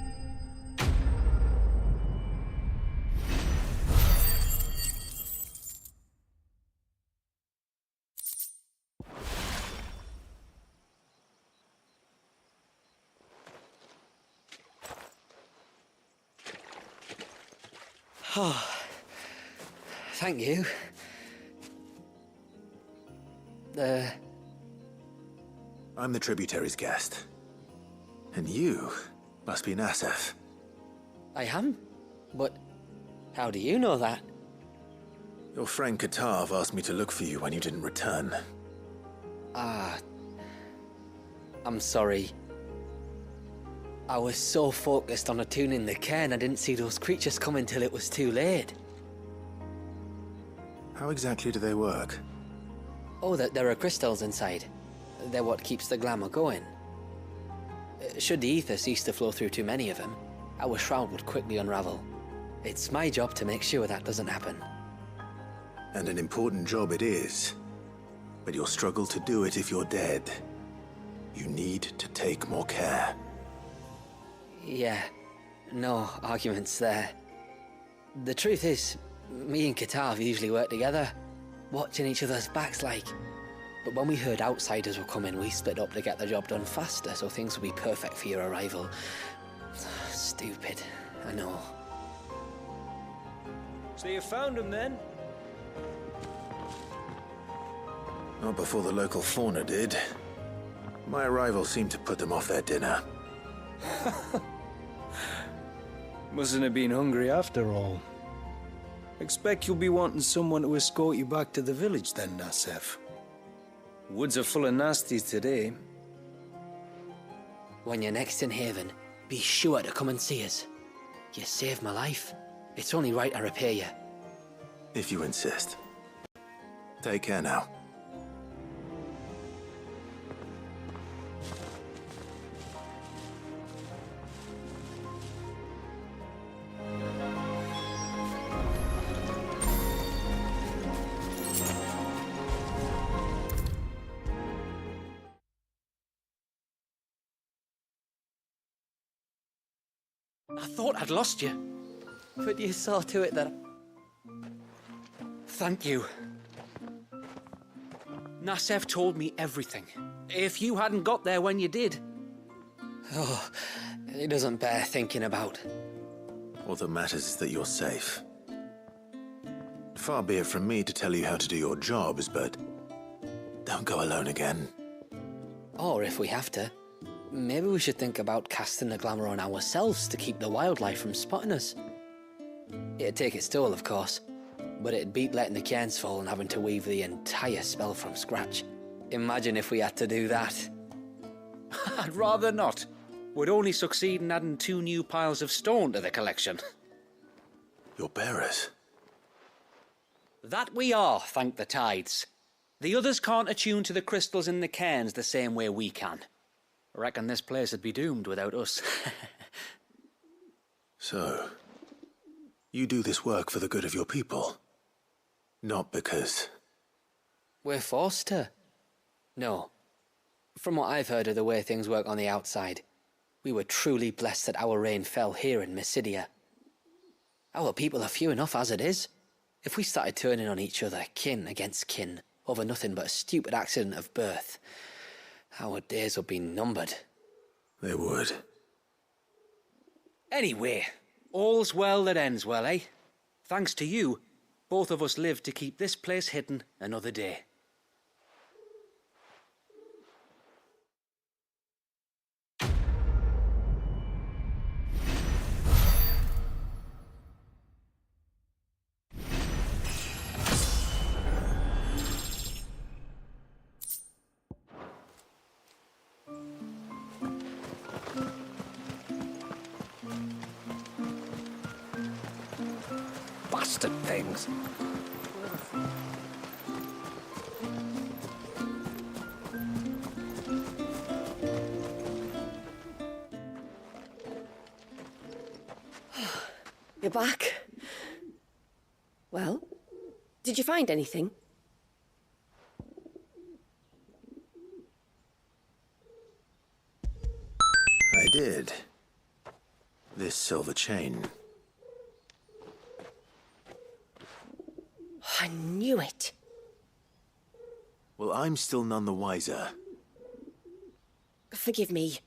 Oh, thank you. I'm the tributary's guest. And you must be Nassef. I am? But how do you know that? Your friend Katav asked me to look for you when you didn't return. I'm sorry. I was so focused on attuning the cairn, I didn't see those creatures come until it was too late. How exactly do they work? Oh, there are crystals inside. They're what keeps the glamour going. Should the ether cease to flow through too many of them, our shroud would quickly unravel. It's my job to make sure that doesn't happen. And an important job it is. But you'll struggle to do it if you're dead. You need to take more care. Yeah, no arguments there. The truth is, me and Katav usually work together, watching each other's backs like. But when we heard outsiders were coming, we split up to get the job done faster, so things would be perfect for your arrival. Stupid, I know. So you found him then? Not before the local fauna did. My arrival seemed to put them off their dinner. Mustn't have been hungry after all. Expect you'll be wanting someone to escort you back to the village then, Nassef. Woods are full of nasties today. When you're next in Haven, be sure to come and see us. You saved my life. It's only right I repay you. If you insist. Take care now. I thought I'd lost you. But you saw to it that... Thank you. Nassef told me everything. If you hadn't got there when you did... Oh, it doesn't bear thinking about. All that matters is that you're safe. Far be it from me to tell you how to do your jobs, but... don't go alone again. Or if we have to, maybe we should think about casting the glamour on ourselves to keep the wildlife from spotting us. It'd take its toll, of course, but it'd beat letting the cairns fall and having to weave the entire spell from scratch. Imagine if we had to do that. I'd rather not. We'd only succeed in adding 2 new piles of stone to the collection. Your bearers? That we are, thank the tides. The others can't attune to the crystals in the cairns the same way we can. I reckon this place would be doomed without us. So, you do this work for the good of your people? Not because... We're forced to. No. From what I've heard of the way things work on the outside, we were truly blessed that our rain fell here in Mysidia. Our people are few enough as it is. If we started turning on each other, kin against kin, over nothing but a stupid accident of birth, our days would be numbered. They would. Anyway, all's well that ends well, eh? Thanks to you, both of us lived to keep this place hidden another day. Bastard things. You're back. Well, did you find anything? I did. This silver chain. I knew it. Well, I'm still none the wiser. Forgive me.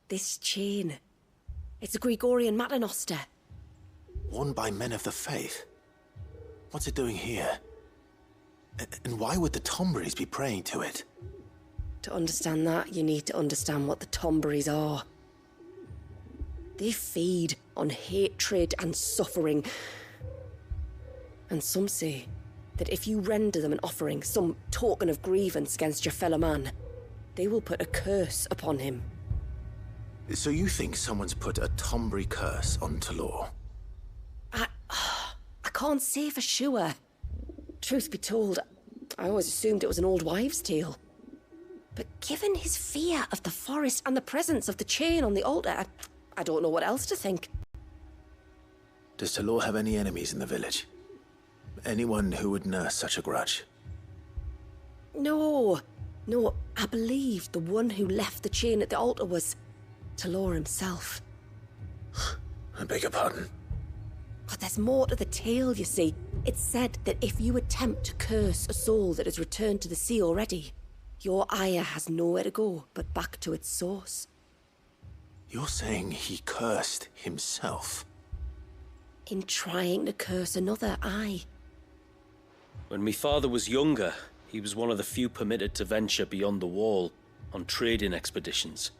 This chain. It's a Gregorian Maternoster. Worn by men of the faith. What's it doing here? And why would the Tomberries be praying to it? To understand that, you need to understand what the Tomberries are. They feed on hatred and suffering. And some say that if you render them an offering, some token of grievance against your fellow man, they will put a curse upon him. So you think someone's put a Tomberry curse on Talor? I can't say for sure. Truth be told, I always assumed it was an old wives' tale. But given his fear of the forest and the presence of the chain on the altar, I don't know what else to think. Does Talor have any enemies in the village? Anyone who would nurse such a grudge? No, I believe the one who left the chain at the altar was Talor himself. I beg your pardon? But there's more to the tale, you see. It's said that if you attempt to curse a soul that has returned to the sea already, Your ire has nowhere to go but back to its source. You're saying he cursed himself? In trying to curse another, aye. When my father was younger, he was one of the few permitted to venture beyond the wall on trading expeditions.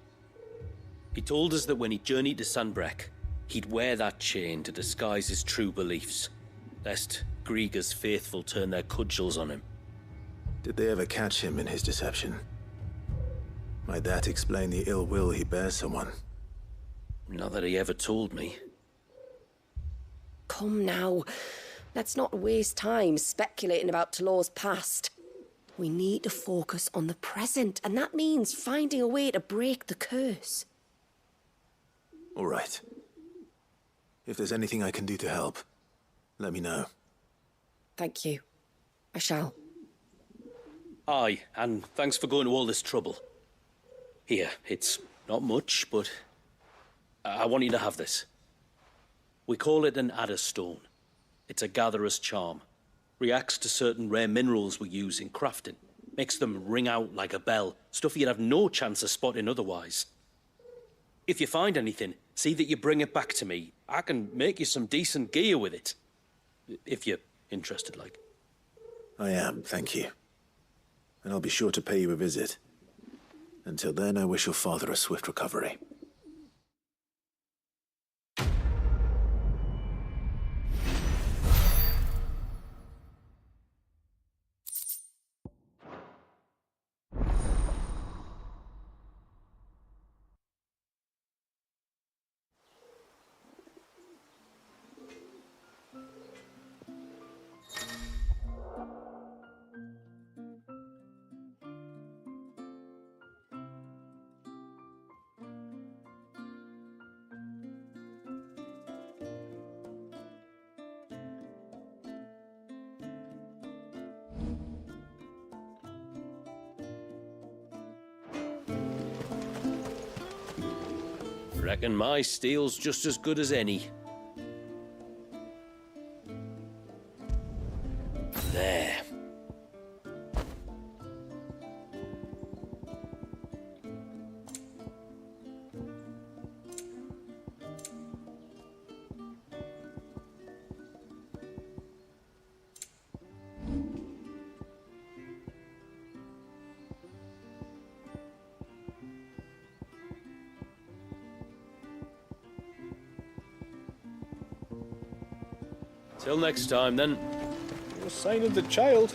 He told us that when he journeyed to Sanbreque, he'd wear that chain to disguise his true beliefs, lest Grieger's faithful turn their cudgels on him. Did they ever catch him in his deception? Might that explain the ill will he bears someone? Not that he ever told me. Come now. Let's not waste time speculating about Talor's past. We need to focus on the present, and that means finding a way to break the curse. All right. If there's anything I can do to help, let me know. Thank you. I shall. Aye, and thanks for going to all this trouble. Here, it's not much, but I want you to have this. We call it an adder stone. It's a gatherer's charm. Reacts to certain rare minerals we use in crafting. Makes them ring out like a bell, stuff you'd have no chance of spotting otherwise. If you find anything, see that you bring it back to me. I can make you some decent gear with it. If you're interested, like. I am, thank you. And I'll be sure to pay you a visit. Until then, I wish your father a swift recovery. Reckon my steel's just as good as any. There. Till next time, then. No sign of the child.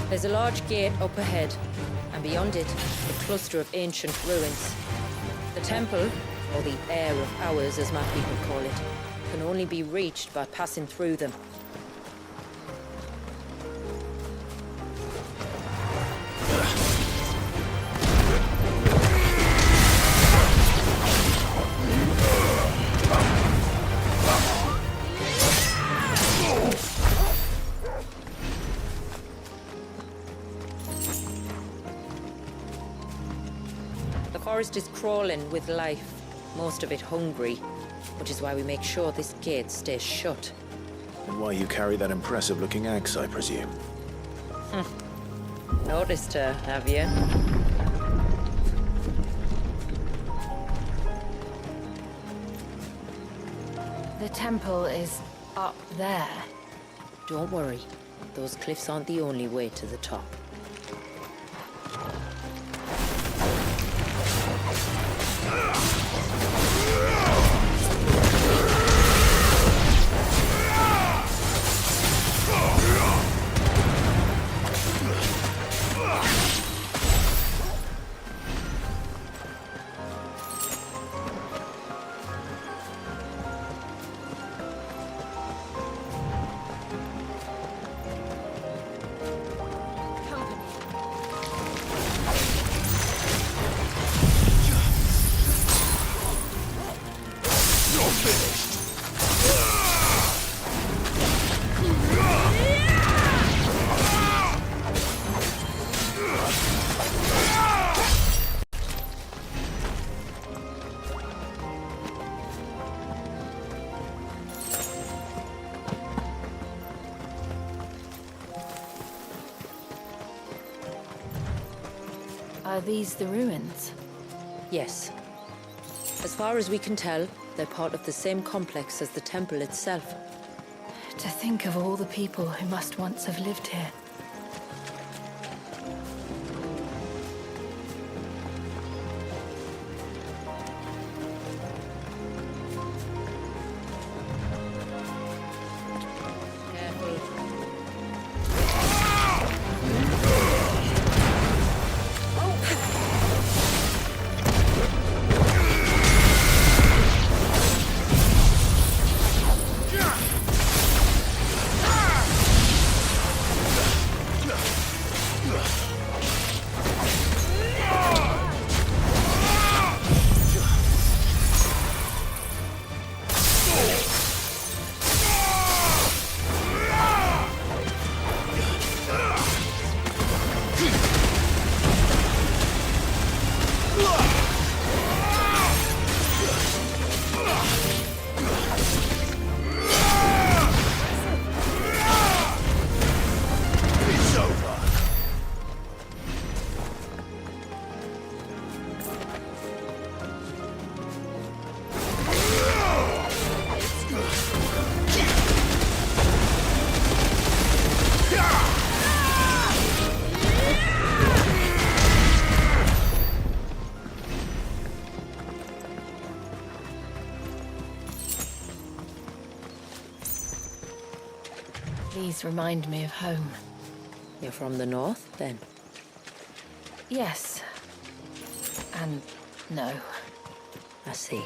There's a large gate up ahead, and beyond it, a cluster of ancient ruins. The temple, or the Heir of Hours as my people call it, can only be reached by passing through them. The forest is crawling with life, most of it hungry, which is why we make sure this gate stays shut. And why you carry that impressive-looking axe, I presume. Noticed her, have you? The temple is up there. Don't worry. Those cliffs aren't the only way to the top. Are these the ruins? Yes. As far as we can tell, they're part of the same complex as the temple itself. To think of all the people who must once have lived here. These remind me of home. You're from the north, then? Yes. And no. I see.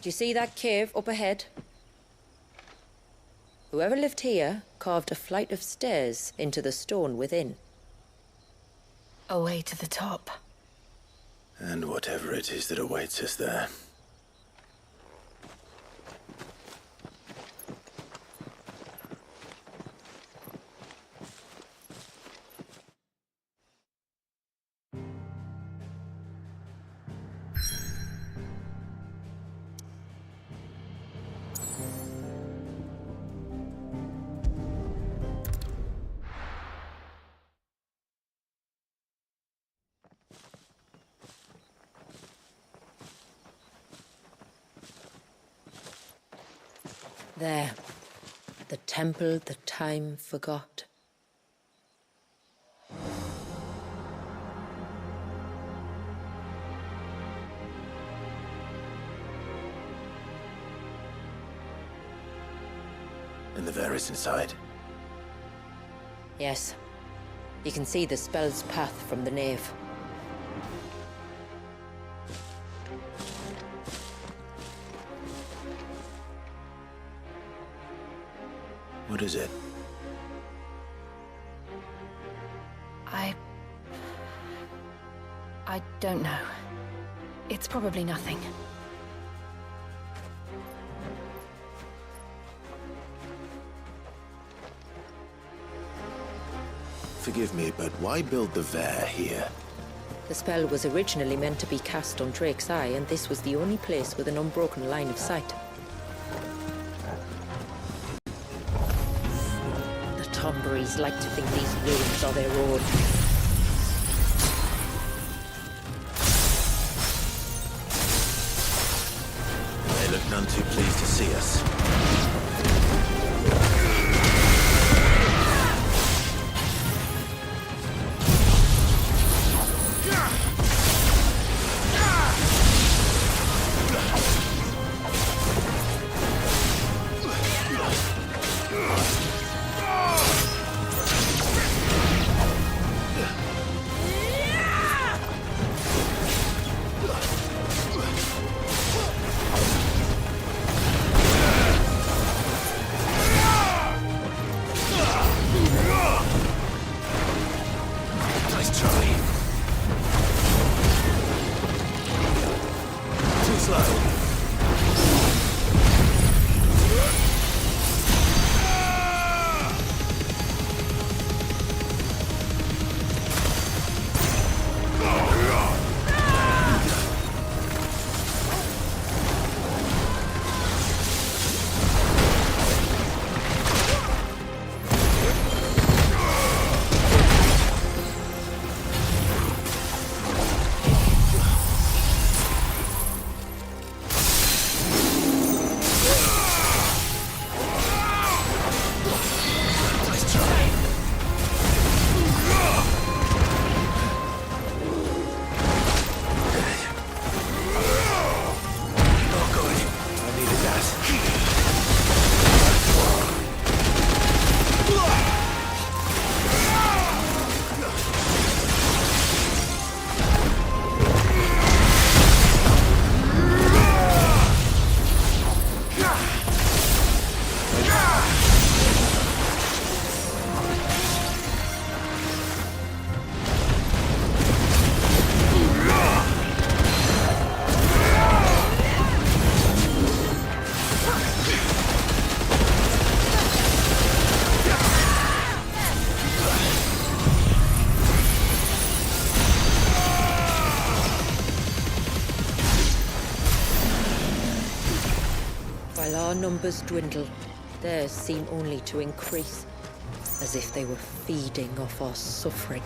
you see that cave up ahead? Whoever lived here carved a flight of stairs into the stone within. A way to the top. And whatever it is that awaits us there. There. The temple the time forgot. And the Ver is inside. Yes. You can see the spell's path from the nave. What is it? I don't know. It's probably nothing. Forgive me, but why build the Ver here? The spell was originally meant to be cast on Drake's Eye, and this was the only place with an unbroken line of sight. The Tomberries like to think these ruins are their own. They look none too pleased to see us. While our numbers dwindle, theirs seem only to increase, as if they were feeding off our suffering.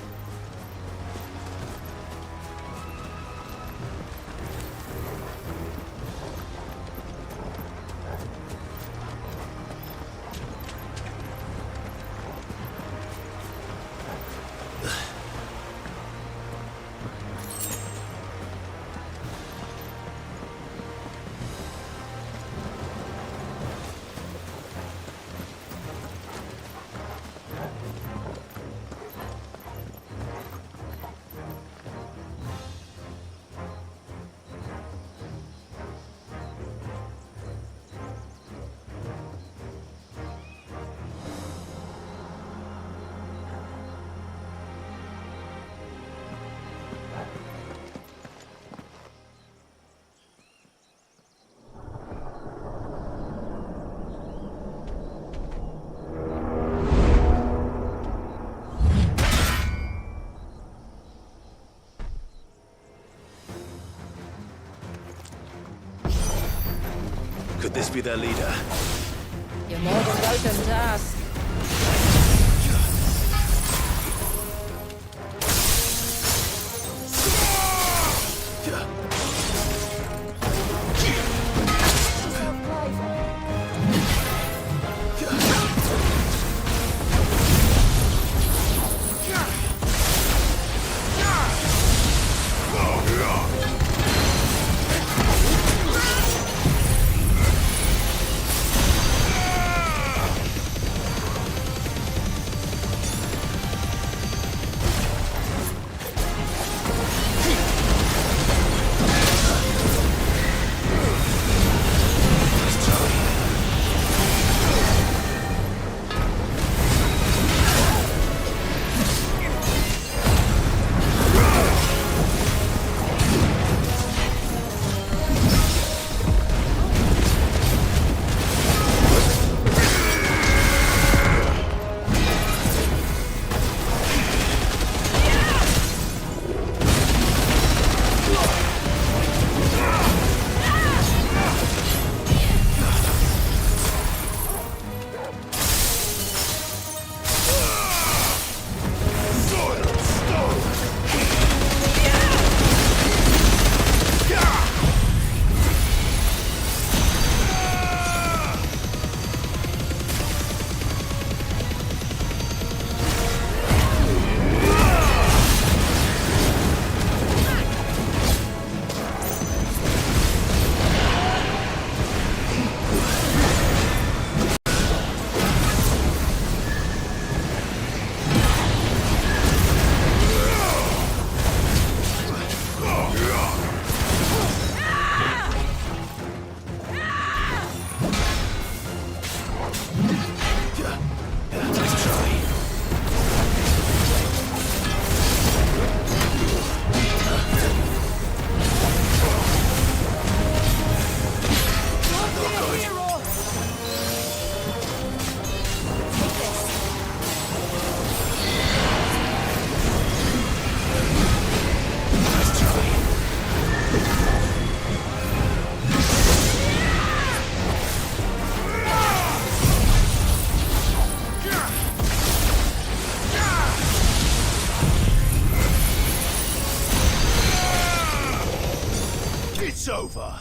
Could this be their leader? You're more than welcome to ask. It's over.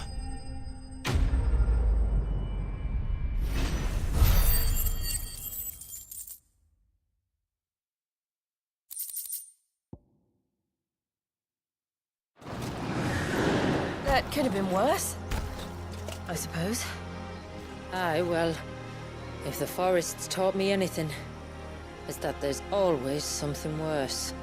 That could have been worse, I suppose. Aye, well, if the forest's taught me anything, it's that there's always something worse.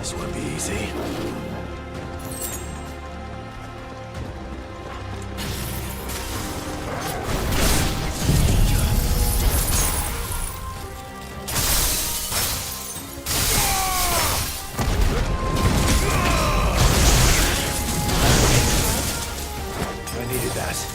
This won't be easy. I needed that.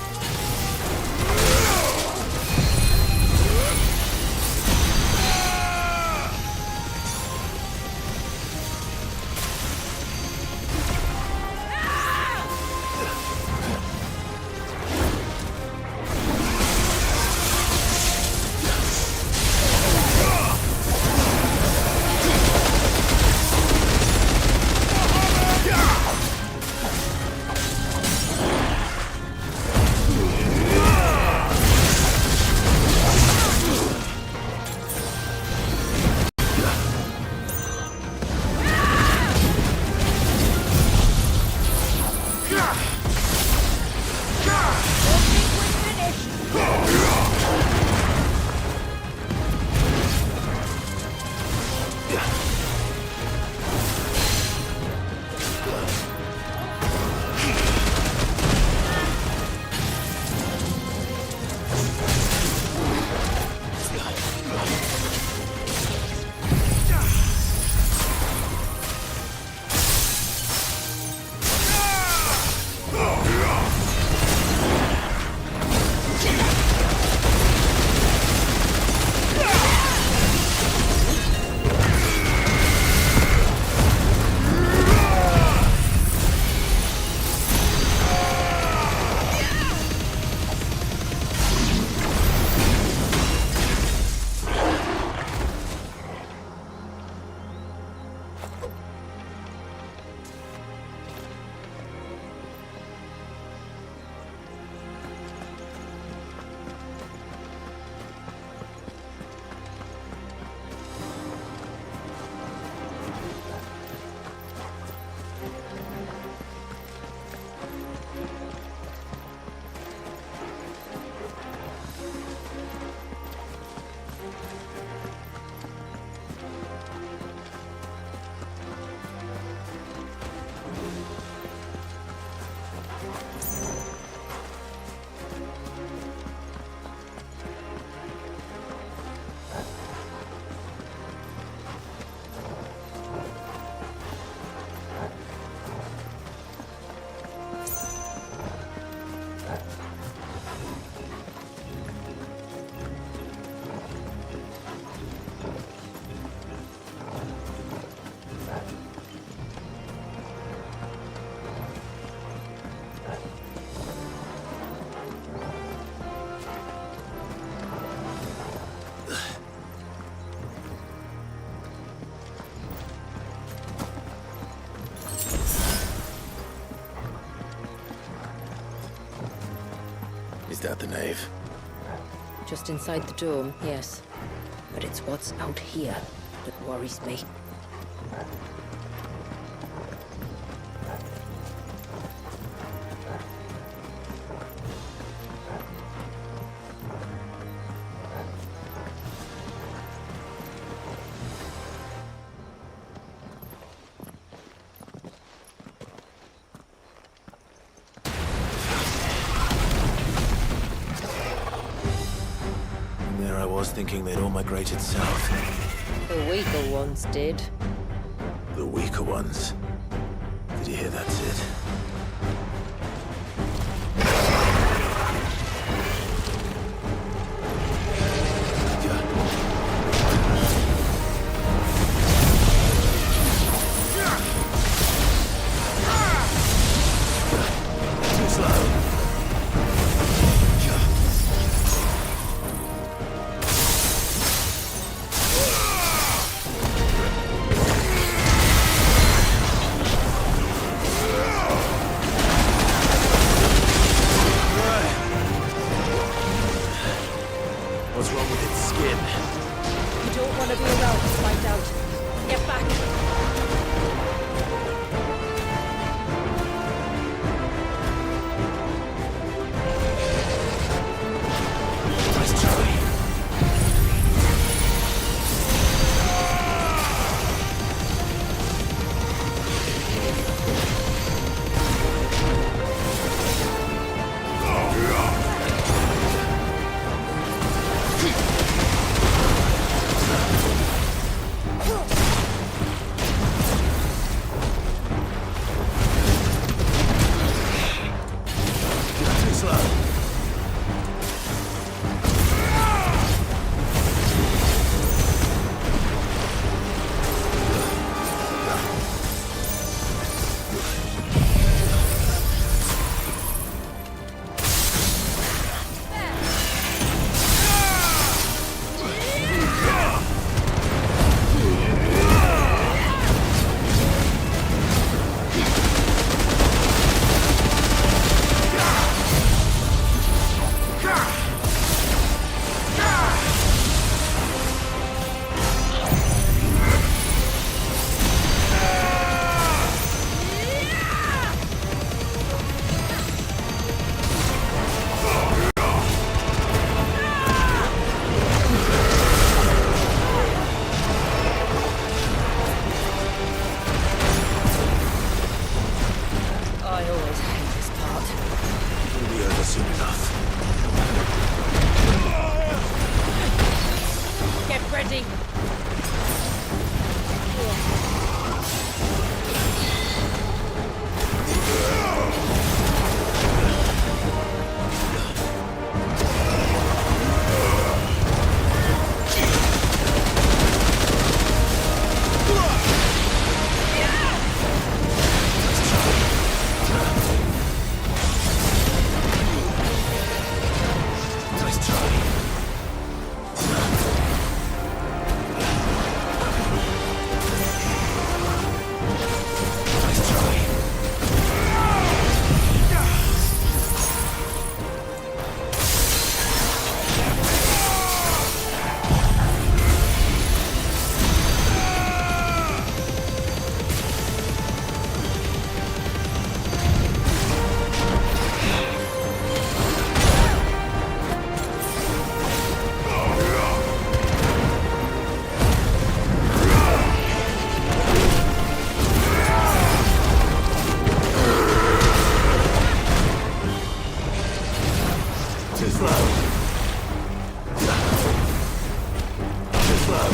Is that the nave? Just inside the dome, yes. But it's what's out here that worries me. There I was thinking they'd all migrated south. The weaker ones did. The weaker ones. Did you hear that, Sid? Too slow. Too slow. Too slow.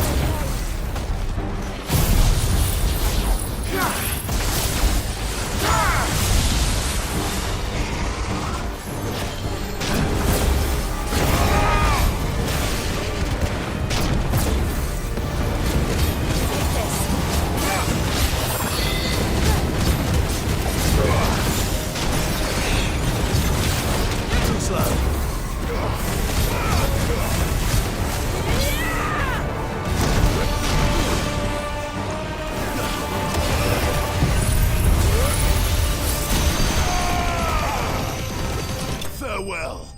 Farewell.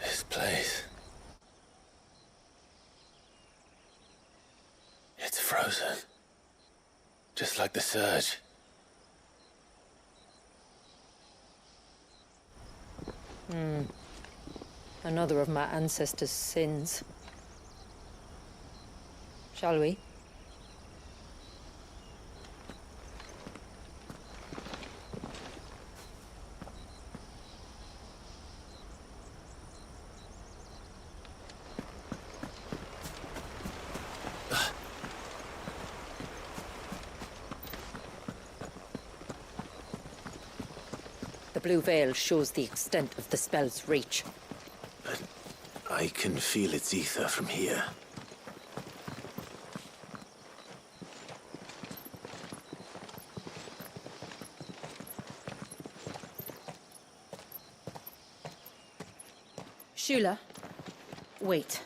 This place. It's frozen. Just like the surge. Another of my ancestors' sins. Shall we? The blue veil shows the extent of the spell's reach. But I can feel its ether from here. Shula, wait.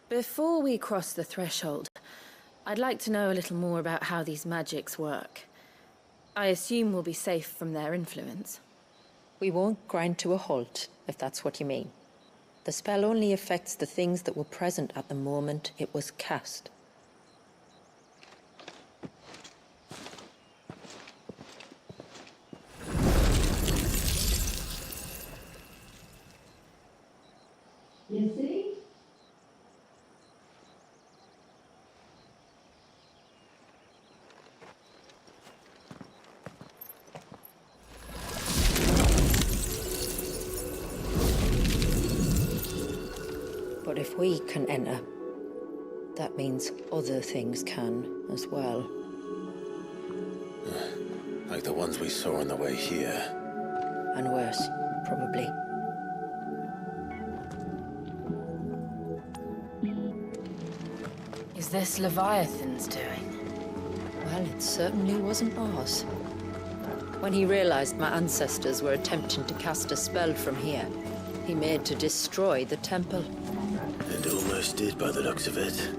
Before we cross the threshold, I'd like to know a little more about how these magics work. I assume we'll be safe from their influence. We won't grind to a halt, if that's what you mean. The spell only affects the things that were present at the moment it was cast. You see? But if we can enter, that means other things can as well. Like the ones we saw on the way here. And worse, probably. Is this Leviathan's doing? Well, it certainly wasn't ours. When he realized my ancestors were attempting to cast a spell from here, he made to destroy the temple. And almost did by the looks of it.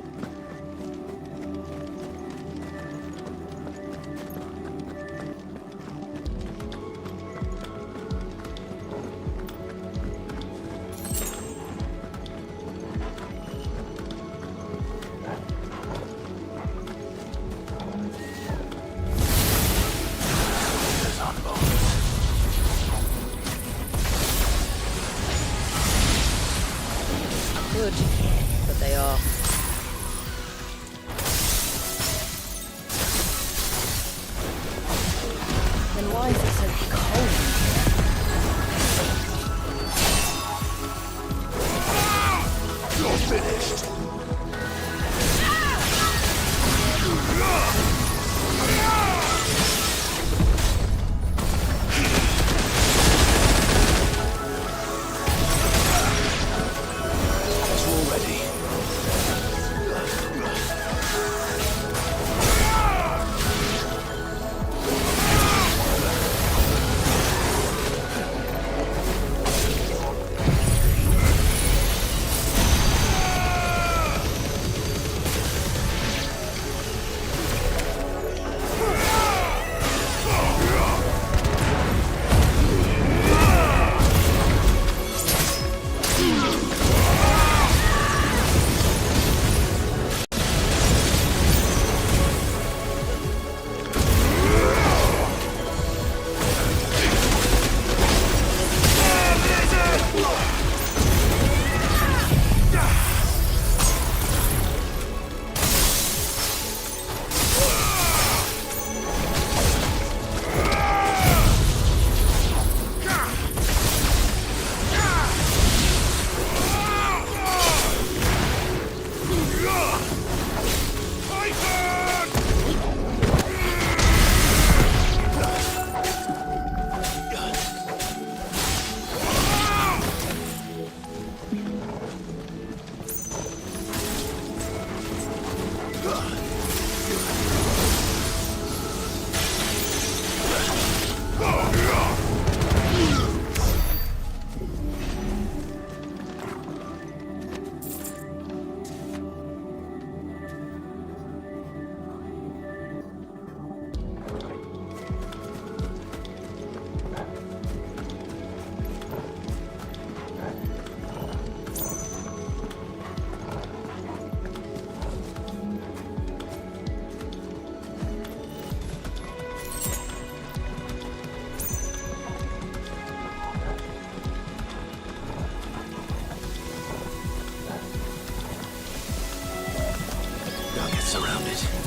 Good, but they are. Then why is it so cold? You're finished. It's already surrounded.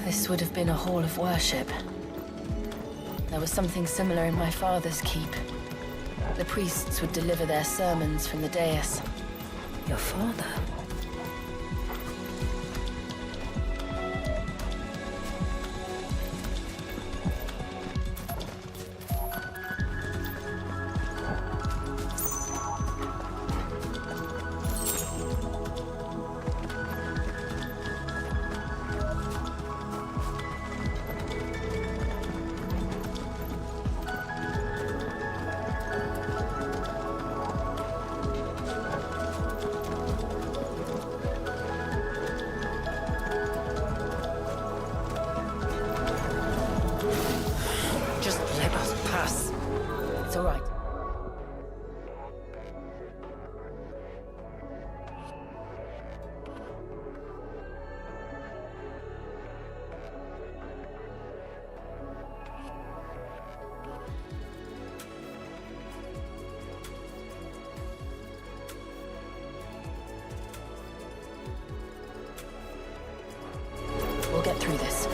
This would have been a hall of worship. There was something similar in my father's keep. The priests would deliver their sermons from the dais. Your father? through this.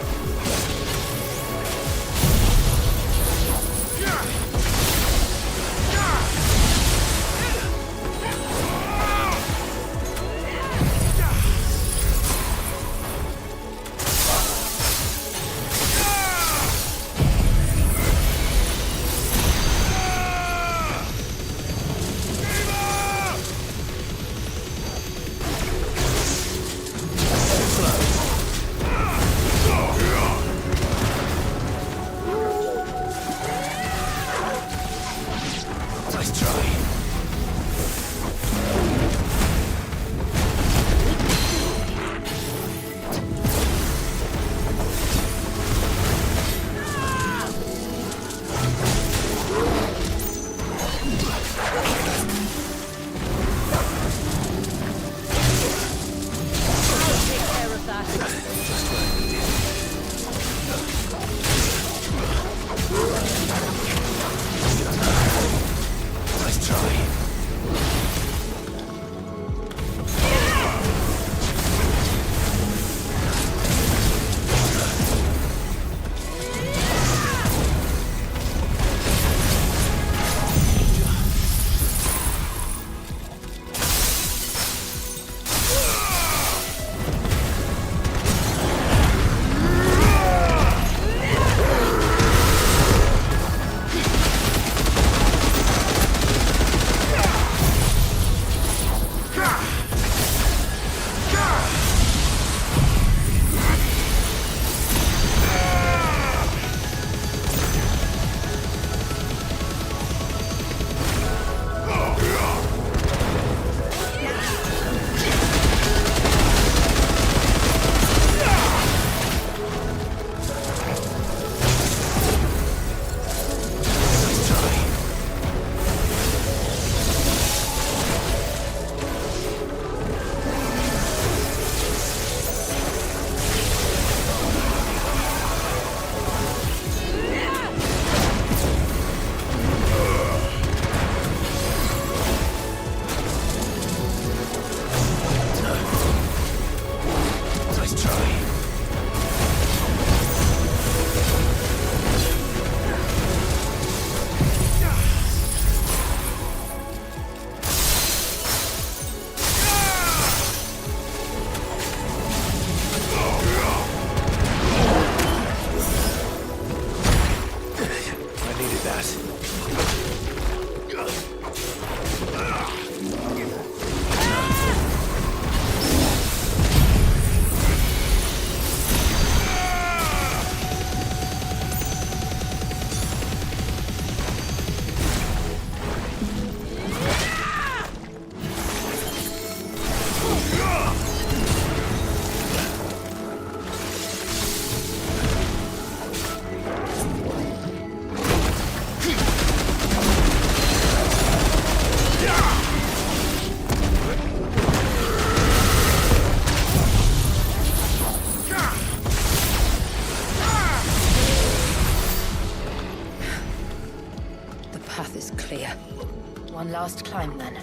One last climb, then.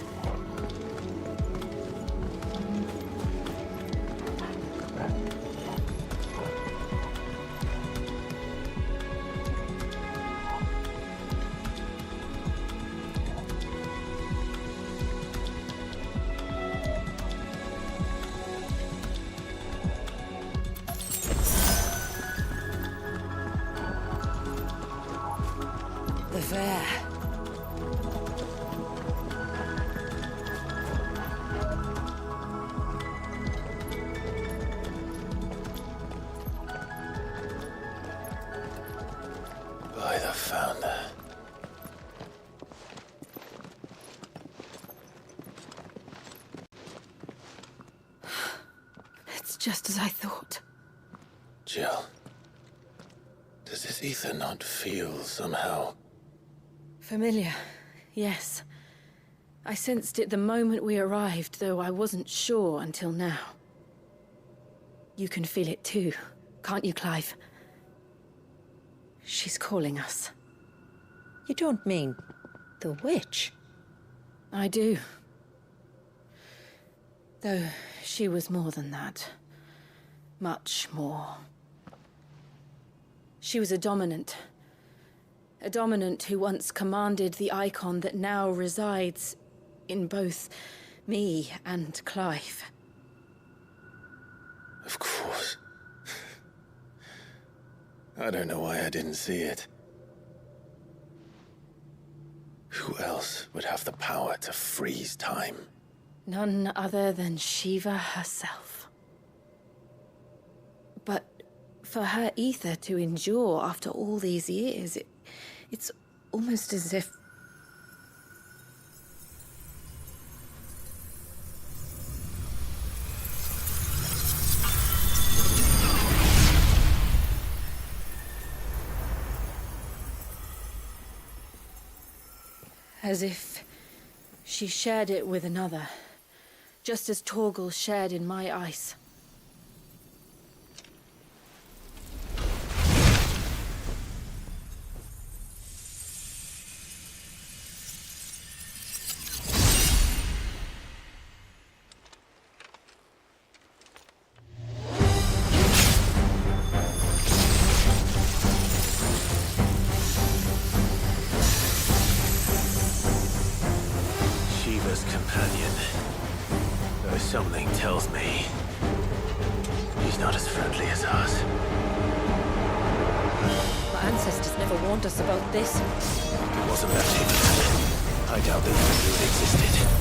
The Fair. By the Founder. It's just as I thought. Jill, does this ether not feel somehow? Familiar, yes. I sensed it the moment we arrived, though I wasn't sure until now. You can feel it too, can't you, Clive? She's calling us. You don't mean the witch? I do. Though she was more than that. Much more. She was a dominant. A dominant who once commanded the icon that now resides in both me and Clive. Of course. I don't know why I didn't see it. Who else would have the power to freeze time? None other than Shiva herself. But for her ether to endure after all these years, it's almost as if... as if she shared it with another, just as Torgal shared in my ice. Companion. Though something tells me he's not as friendly as ours. My ancestors never warned us about this. It wasn't that hidden. I doubt they even knew it existed.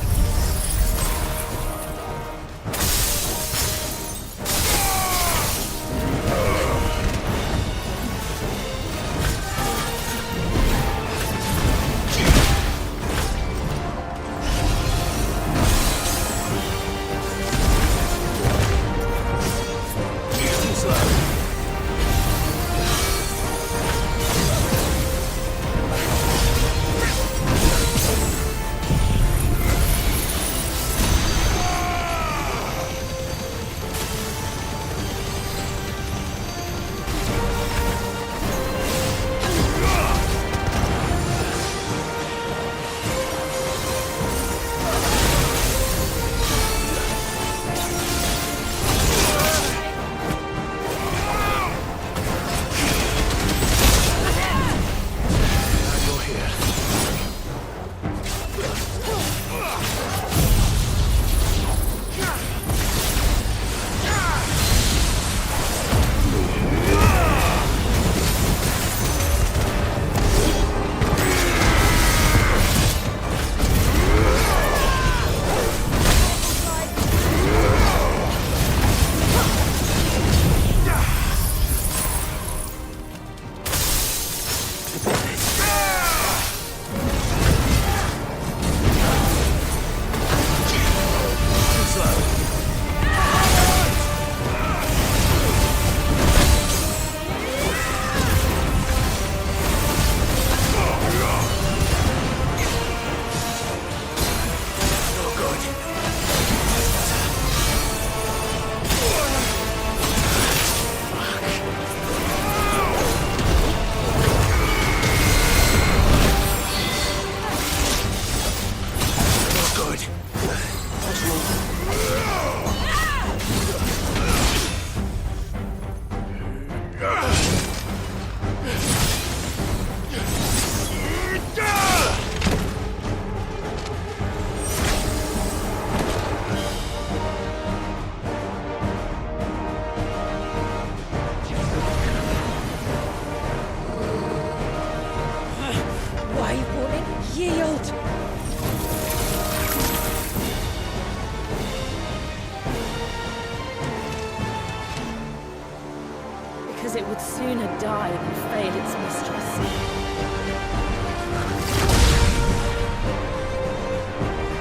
Because it would sooner die than fail its mistress.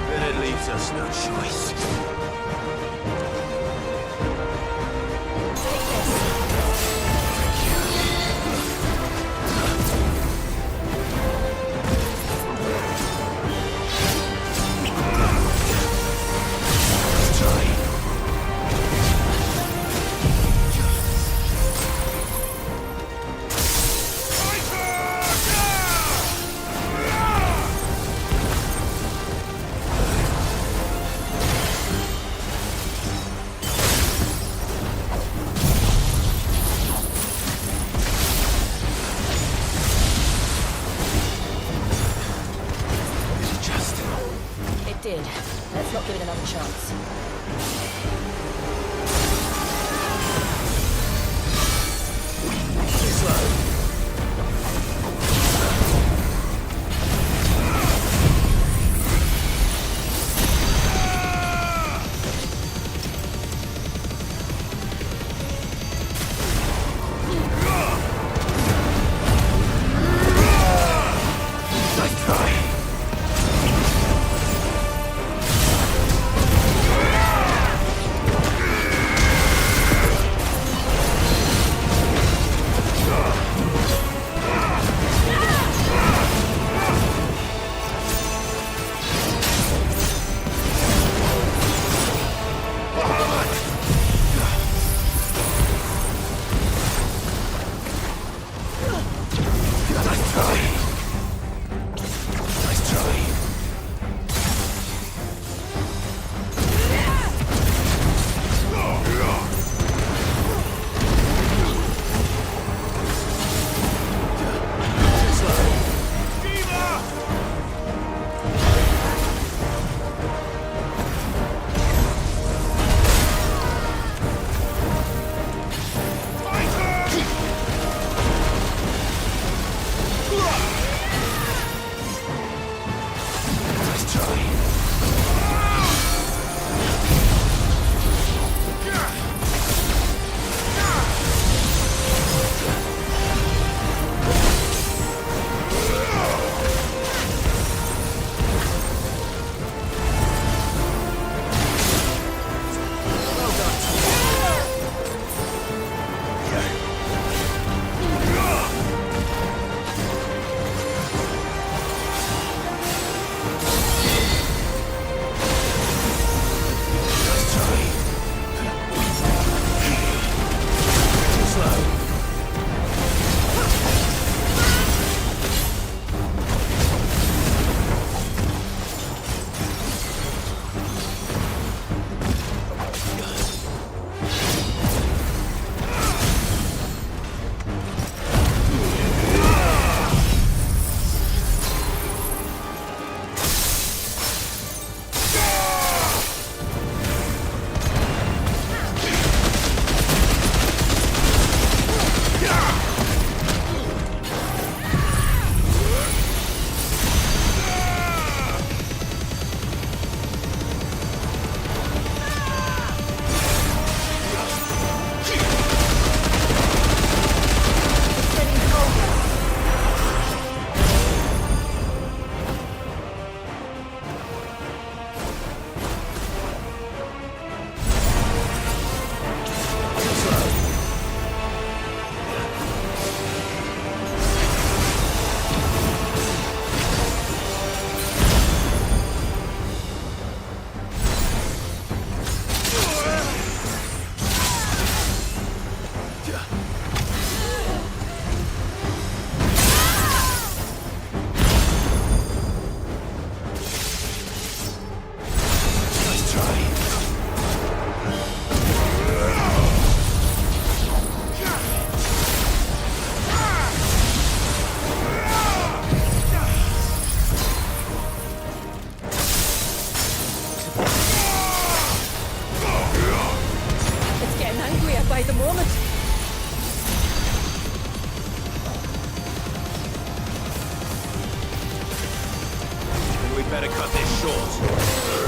Then it leaves us no choice. angrier by the moment. We'd better cut this short.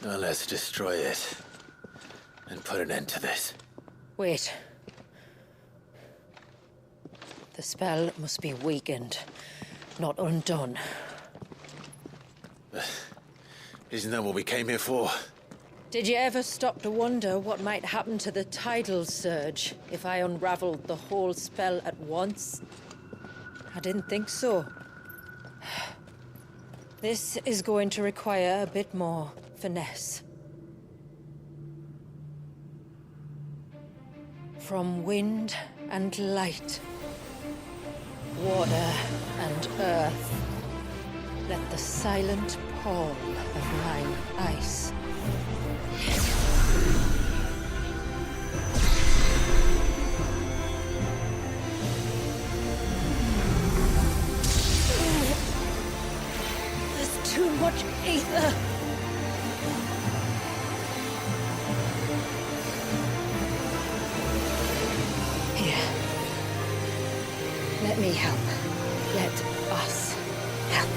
Now let's destroy it and put an end to this. Wait. The spell must be weakened, not undone. Isn't that what we came here for? Did you ever stop to wonder what might happen to the tidal surge if I unraveled the whole spell at once? I didn't think so. This is going to require a bit more finesse. From wind and light, water and earth, let the silent pall of mine ice. There's too much ether. Here. Let me help. Let us help.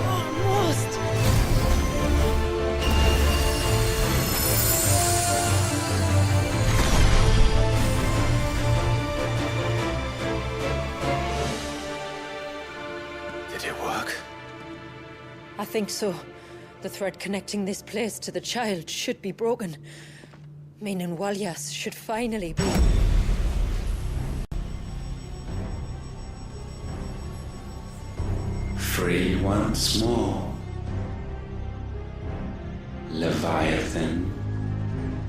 Almost. Did it work? I think so. The thread connecting this place to the child should be broken. Meaning Walyas should finally be... Free once more. Leviathan,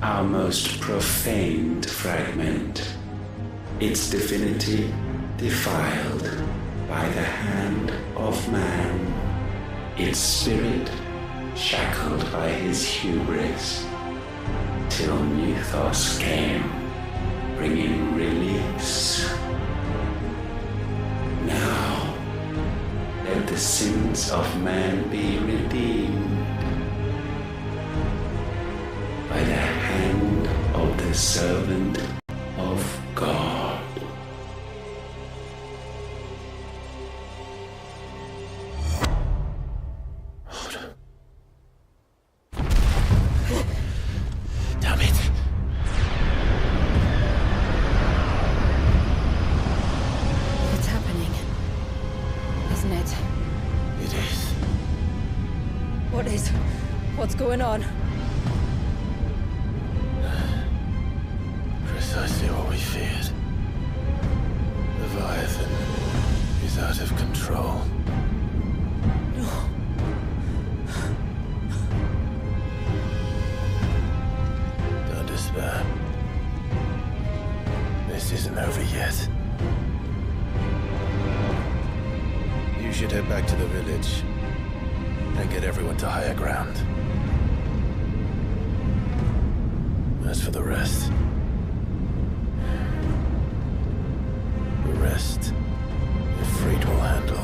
our most profaned fragment, its divinity defiled by the hand of man, its spirit shackled by his hubris, till Mythos came, bringing release. Now, let the sins of man be redeemed by the hand of the servant of God. Damn it. It's happening, isn't it? It is. What is? What's going on? Precisely what we feared. Leviathan is out of control. Don't despair. This isn't over yet. You should head back to the village and get everyone to higher ground. As for the rest, Ifrit will handle.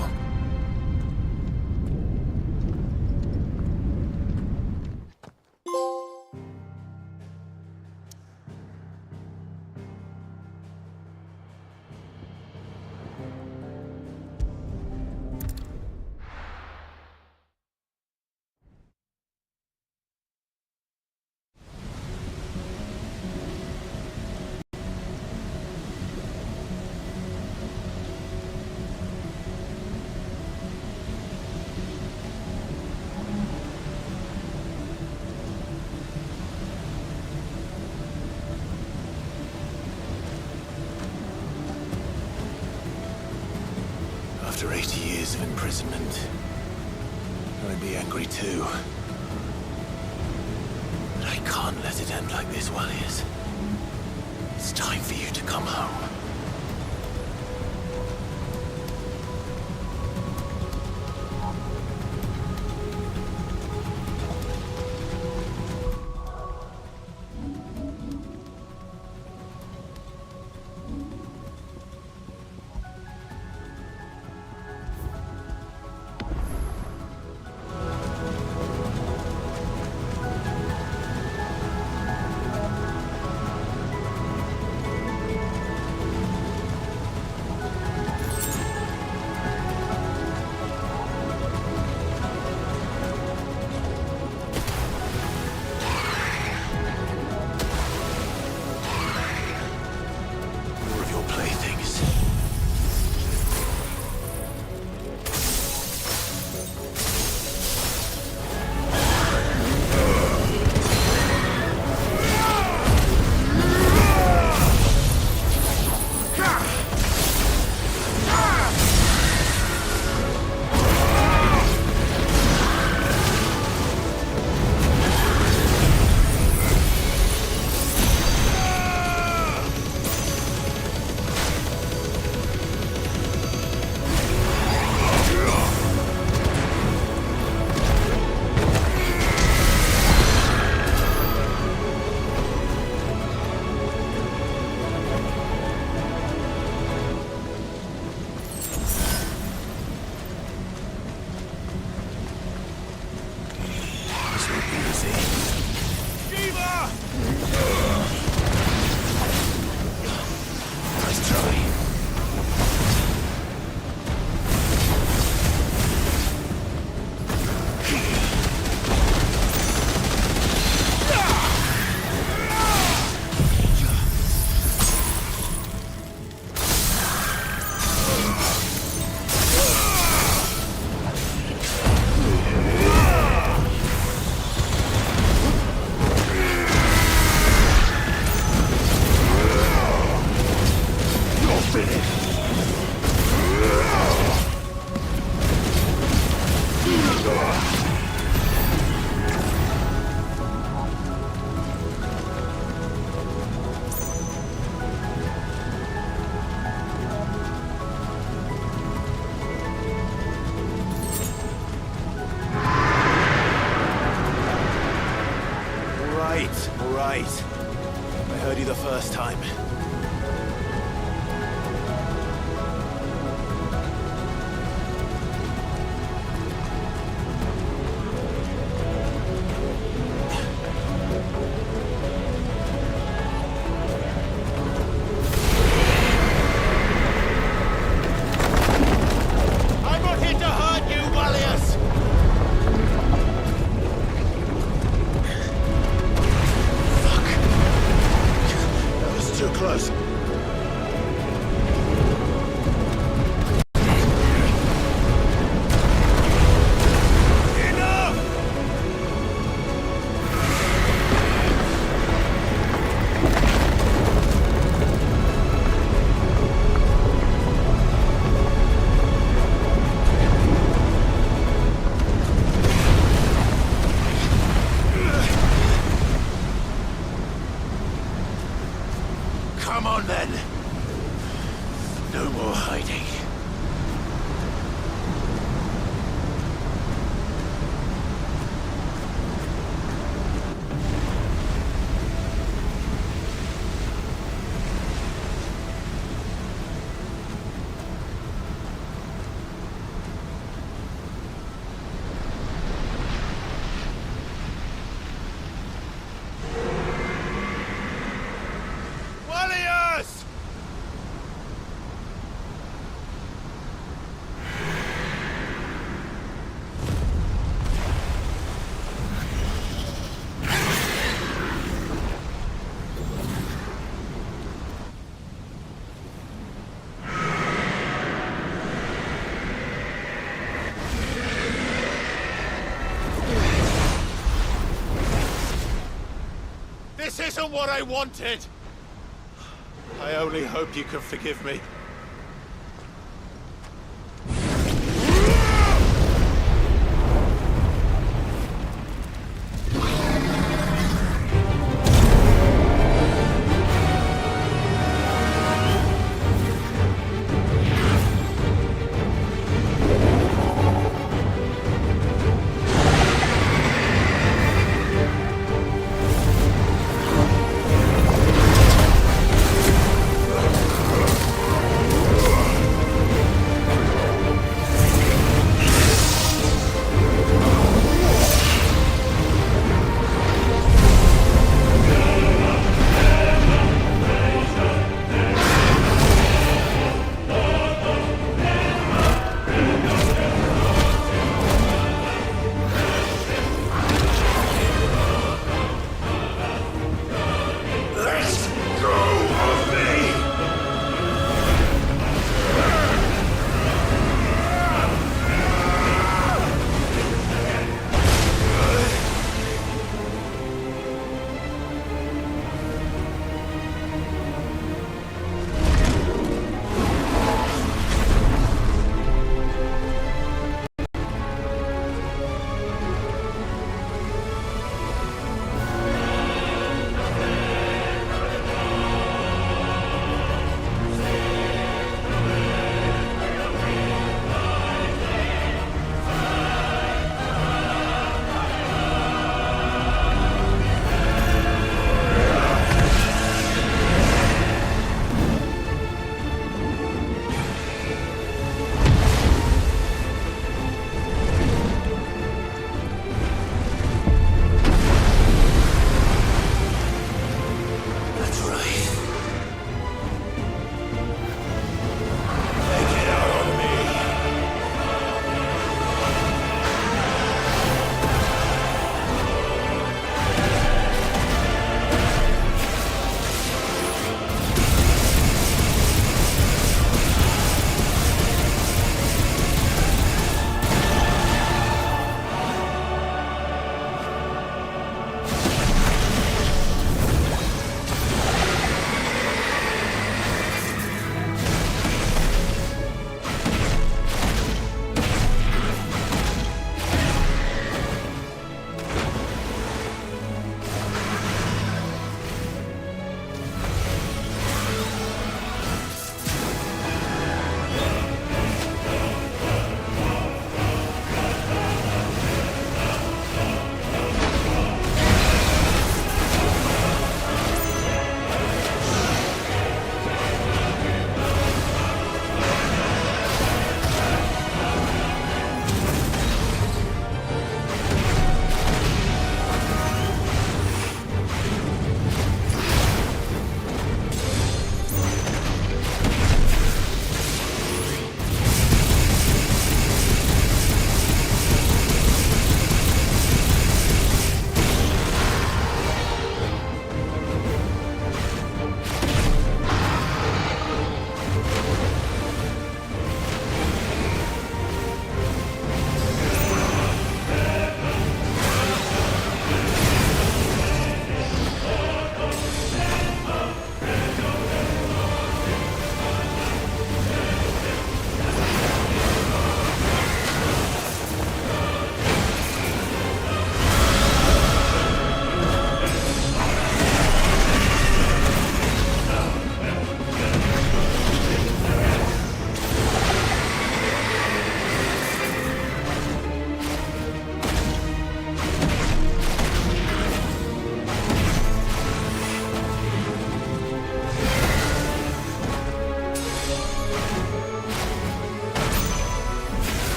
After 80 years of imprisonment, I'd be angry too. But I can't let it end like this, Walyas. It's time for you to come home. I'm not here to hurt you, Wallius! Too close. Come on then. No more hiding. Wallius! This isn't what I wanted! I only hope you can forgive me.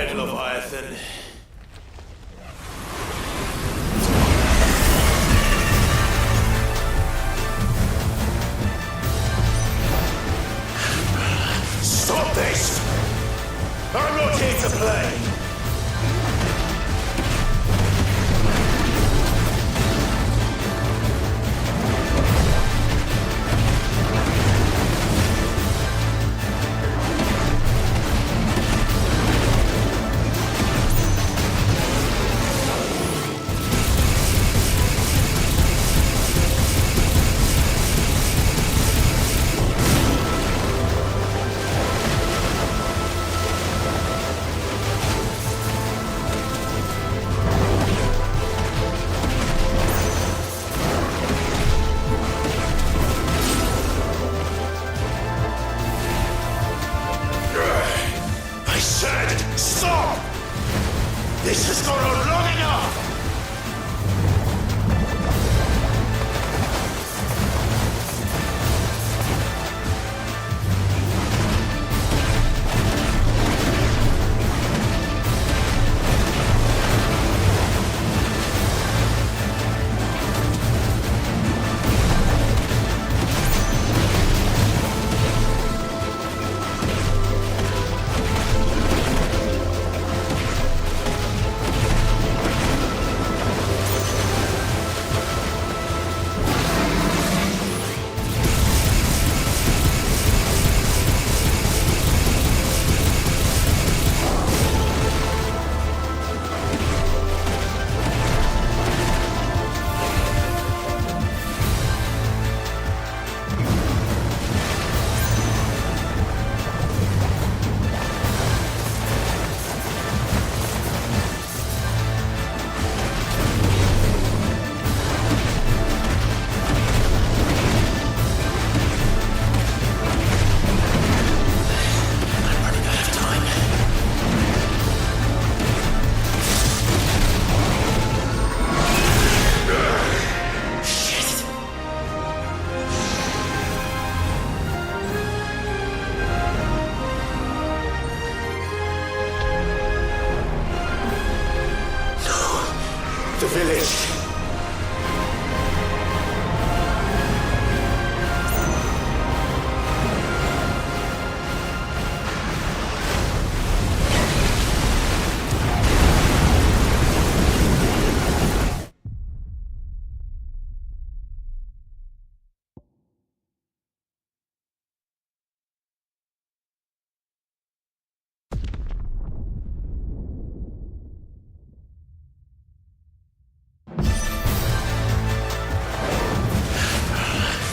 quiet, Leviathan. Stop this! I'm not here to play! This has gone on long enough! The village.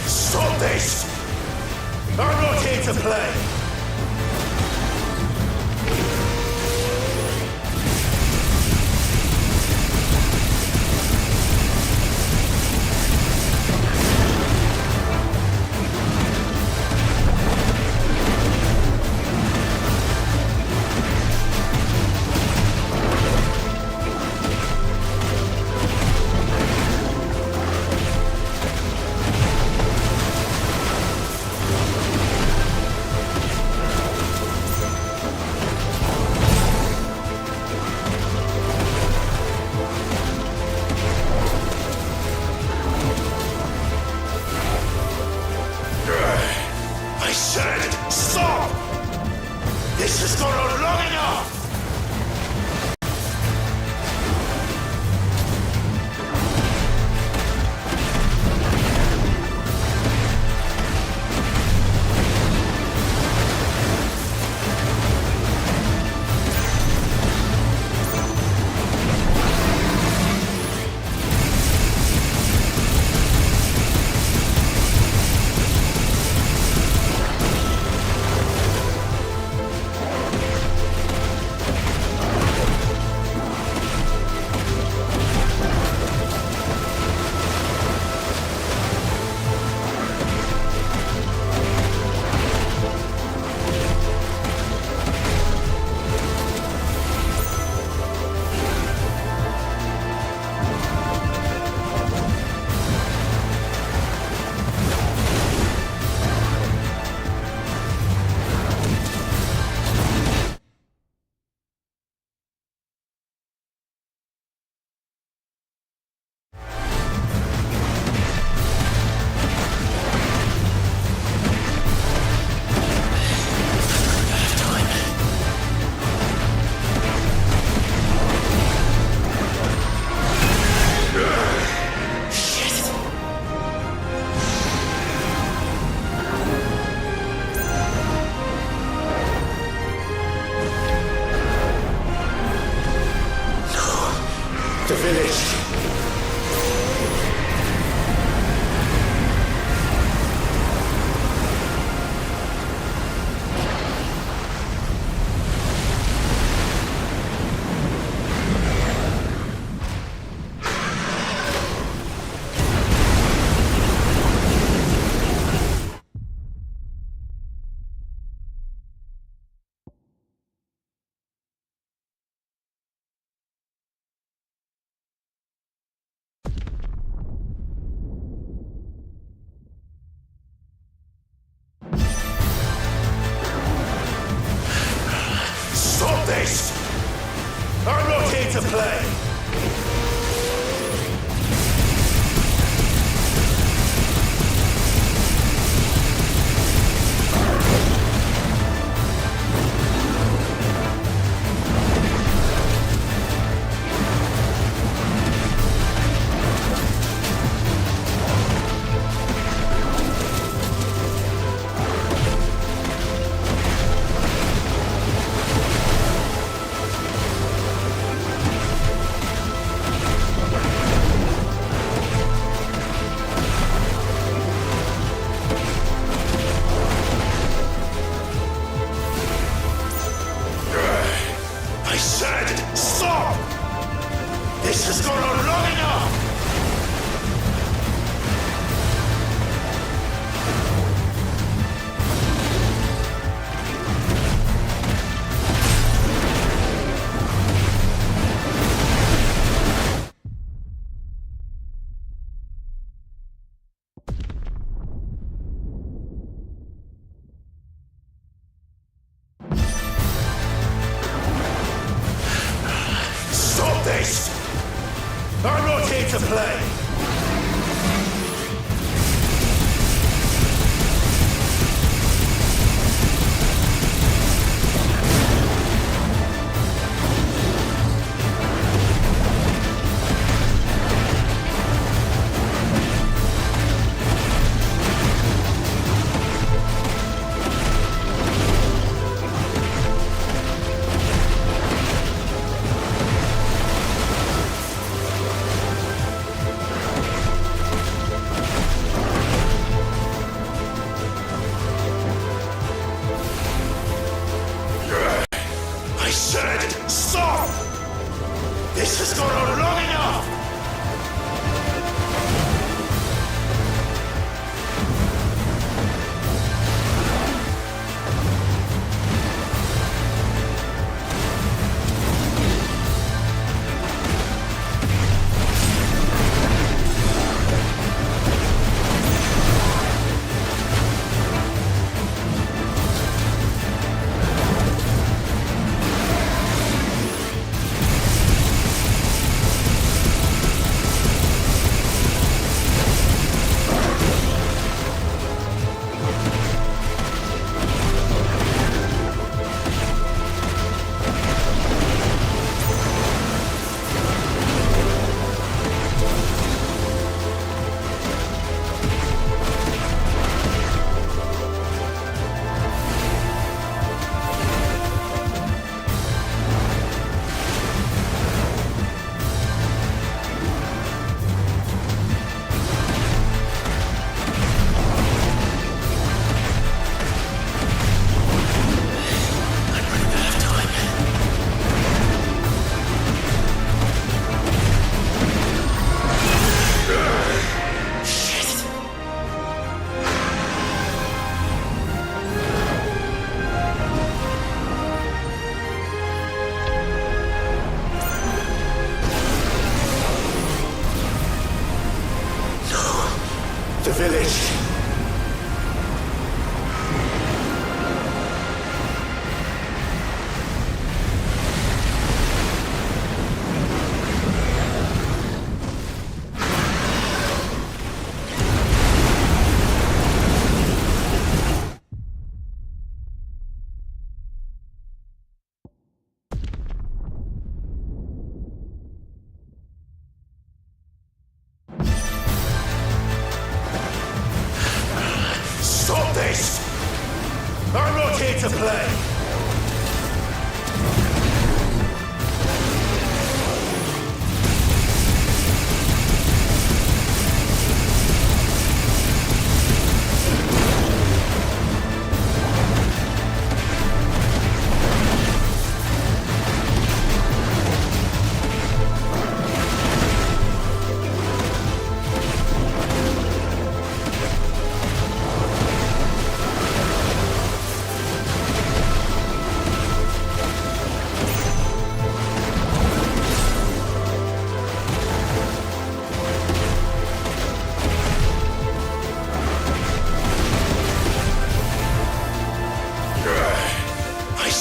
Stop this! I'm not here to play! I said, stop! This has gone on long enough! The village. Stop this! I'm not here to play! I said, stop! This has gone on long enough! Stop this! I'm not here to play! I said, stop! This has gone on long enough! The village. Stop this! I'm not here to play!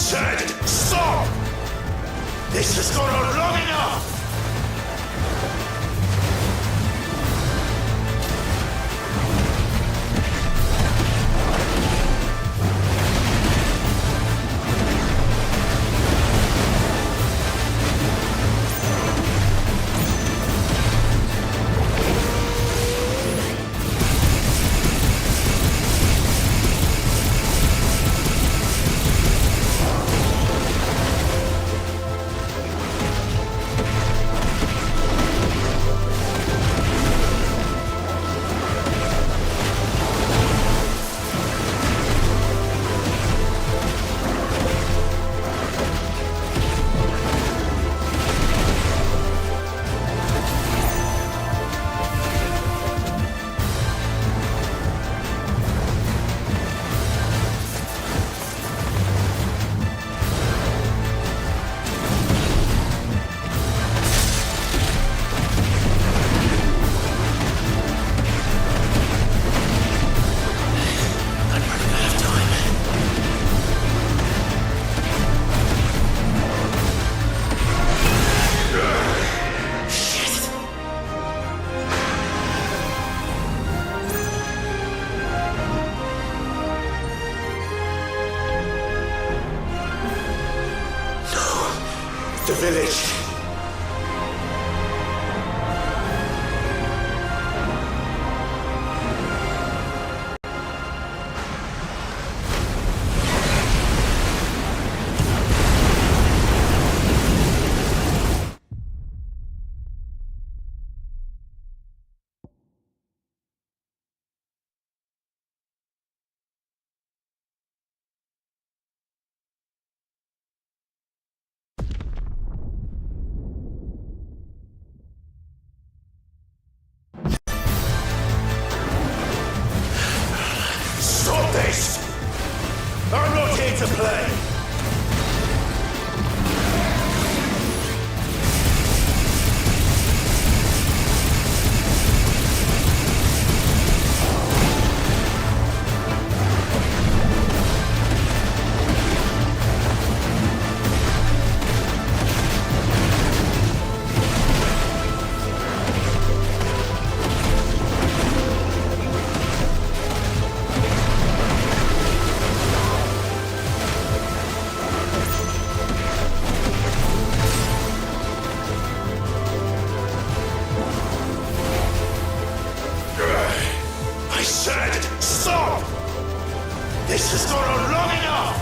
said stop! This has gone on long enough! The village. Stop this! I'm not here to play! I said, stop! This has gone on long enough!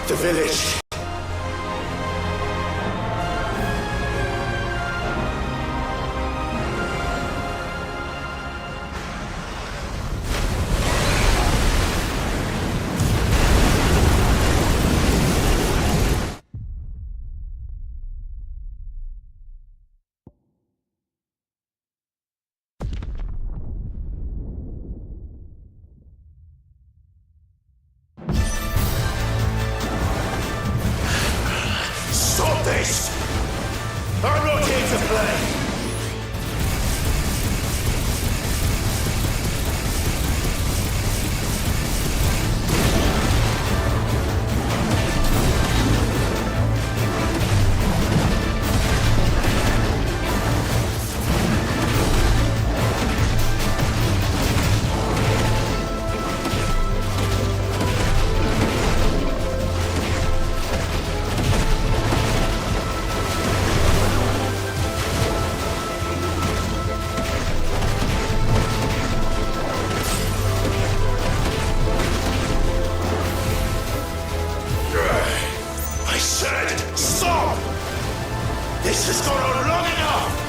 The village. this! I'm not here to play! This has gone on long enough!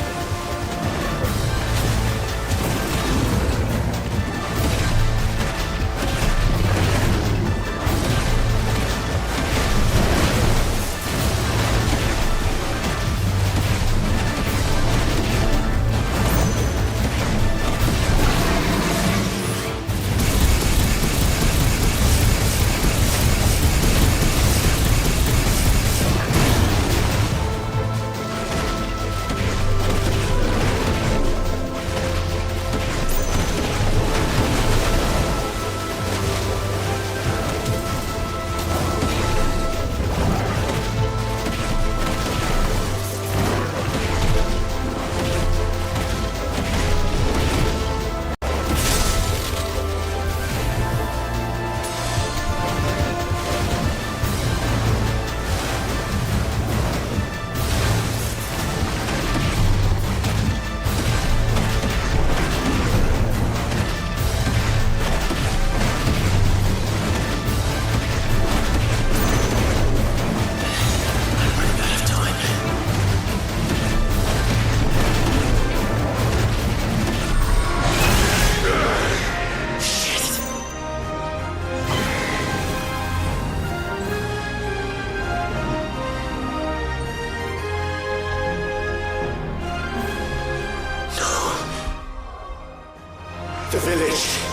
The village.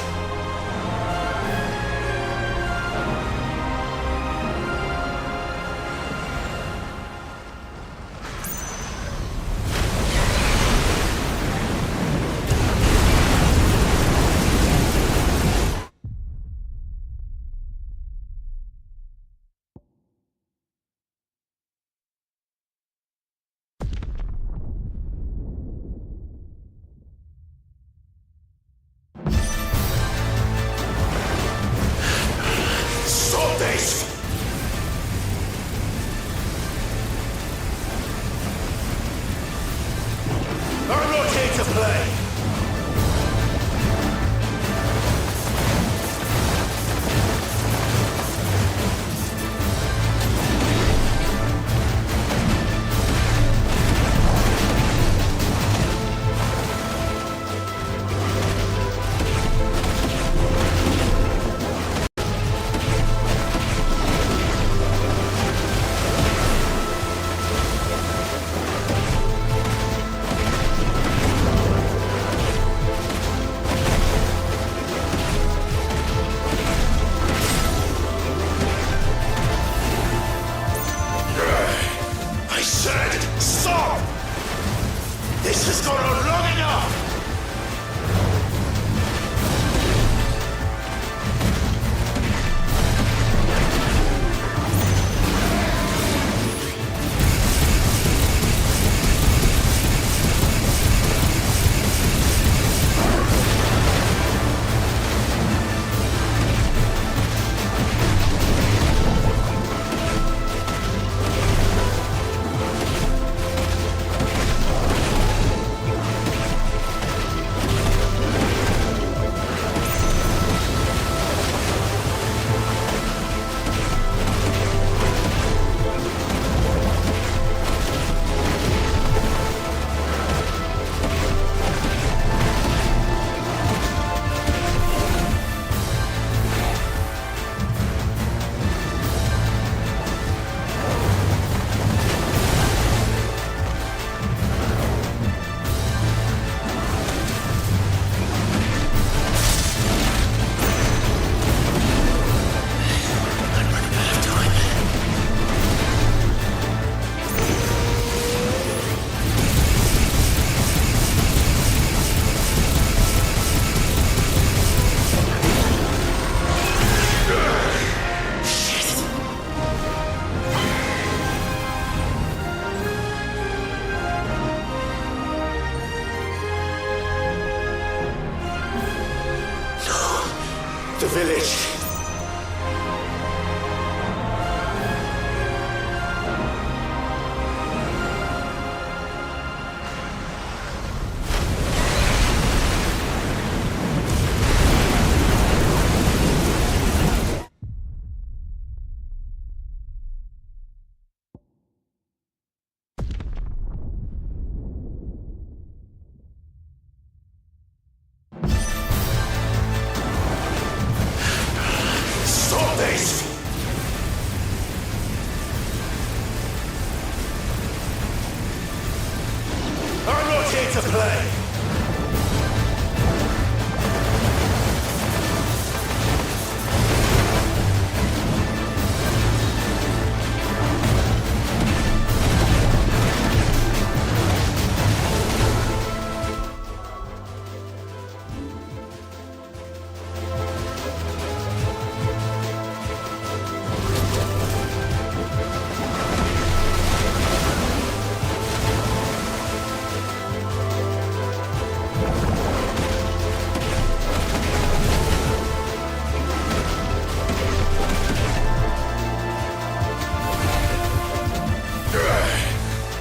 to play!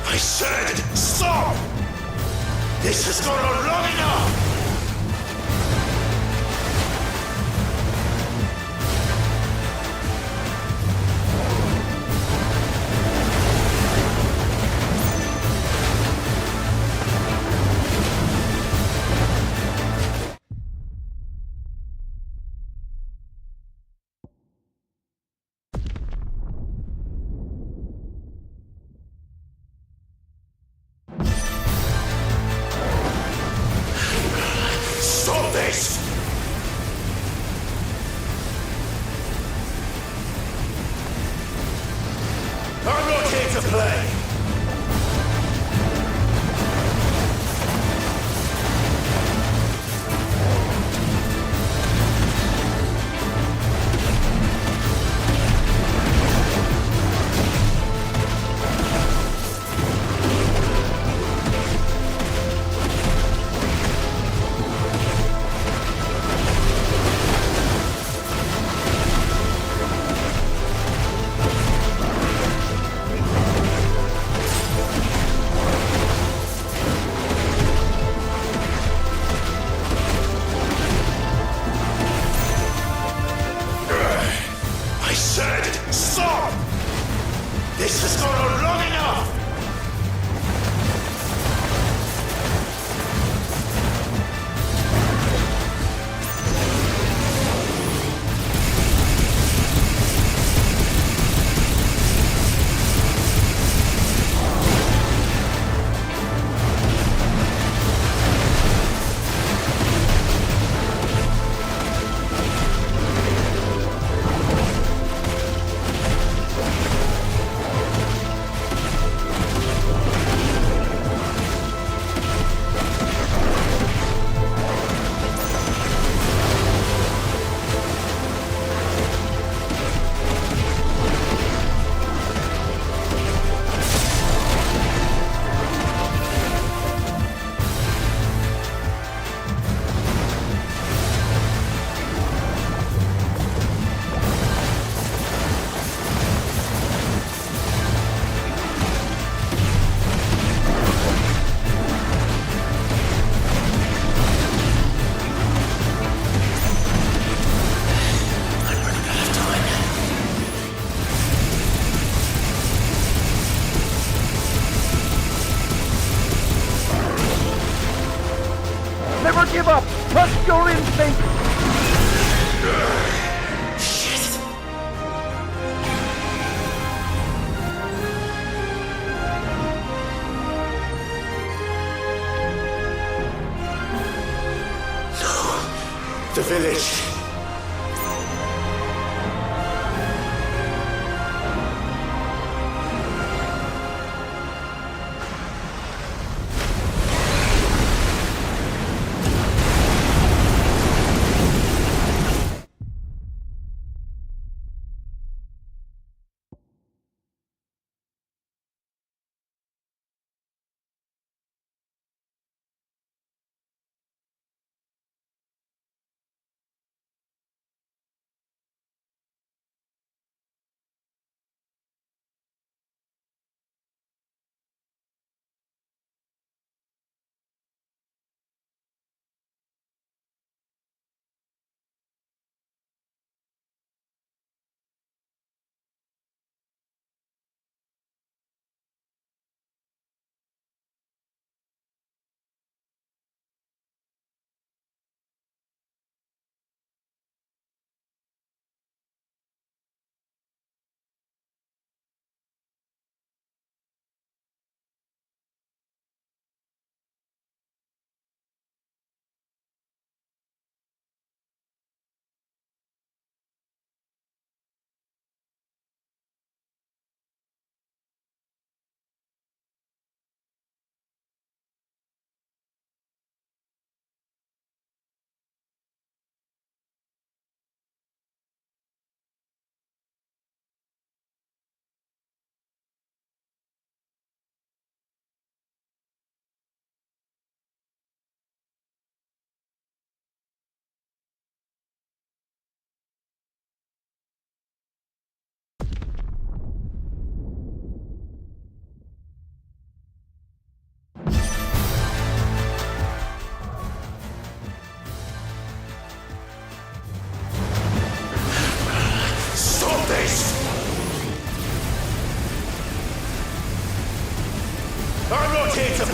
I said, stop! This has gone on long enough! Stop this! I'm not here to play! I said, stop! This has gone on long enough! Never give up! Trust your instinct! No! The village!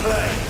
play.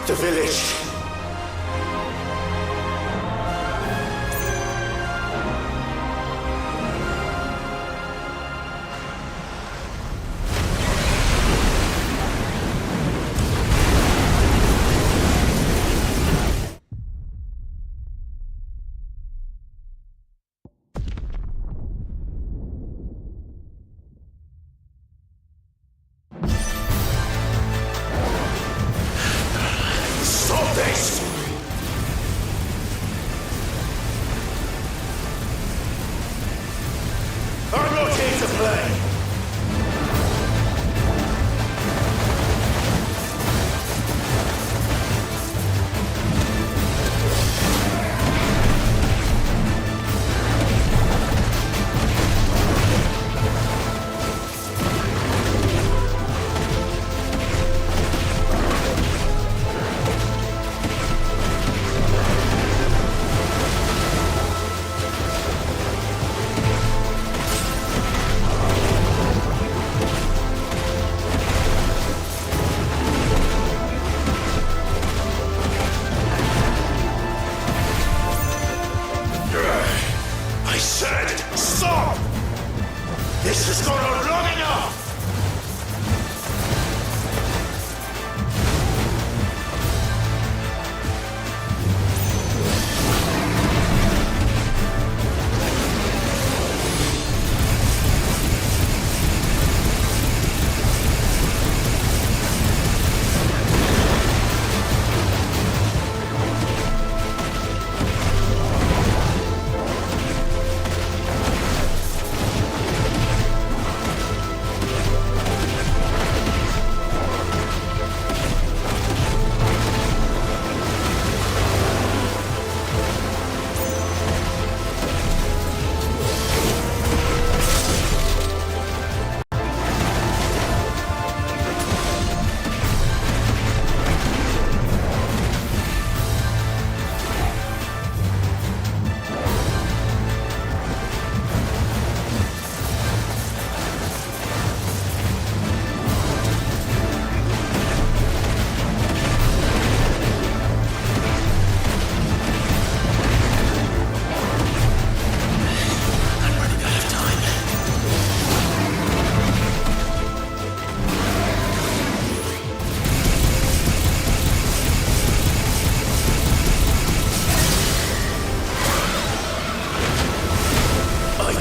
The village.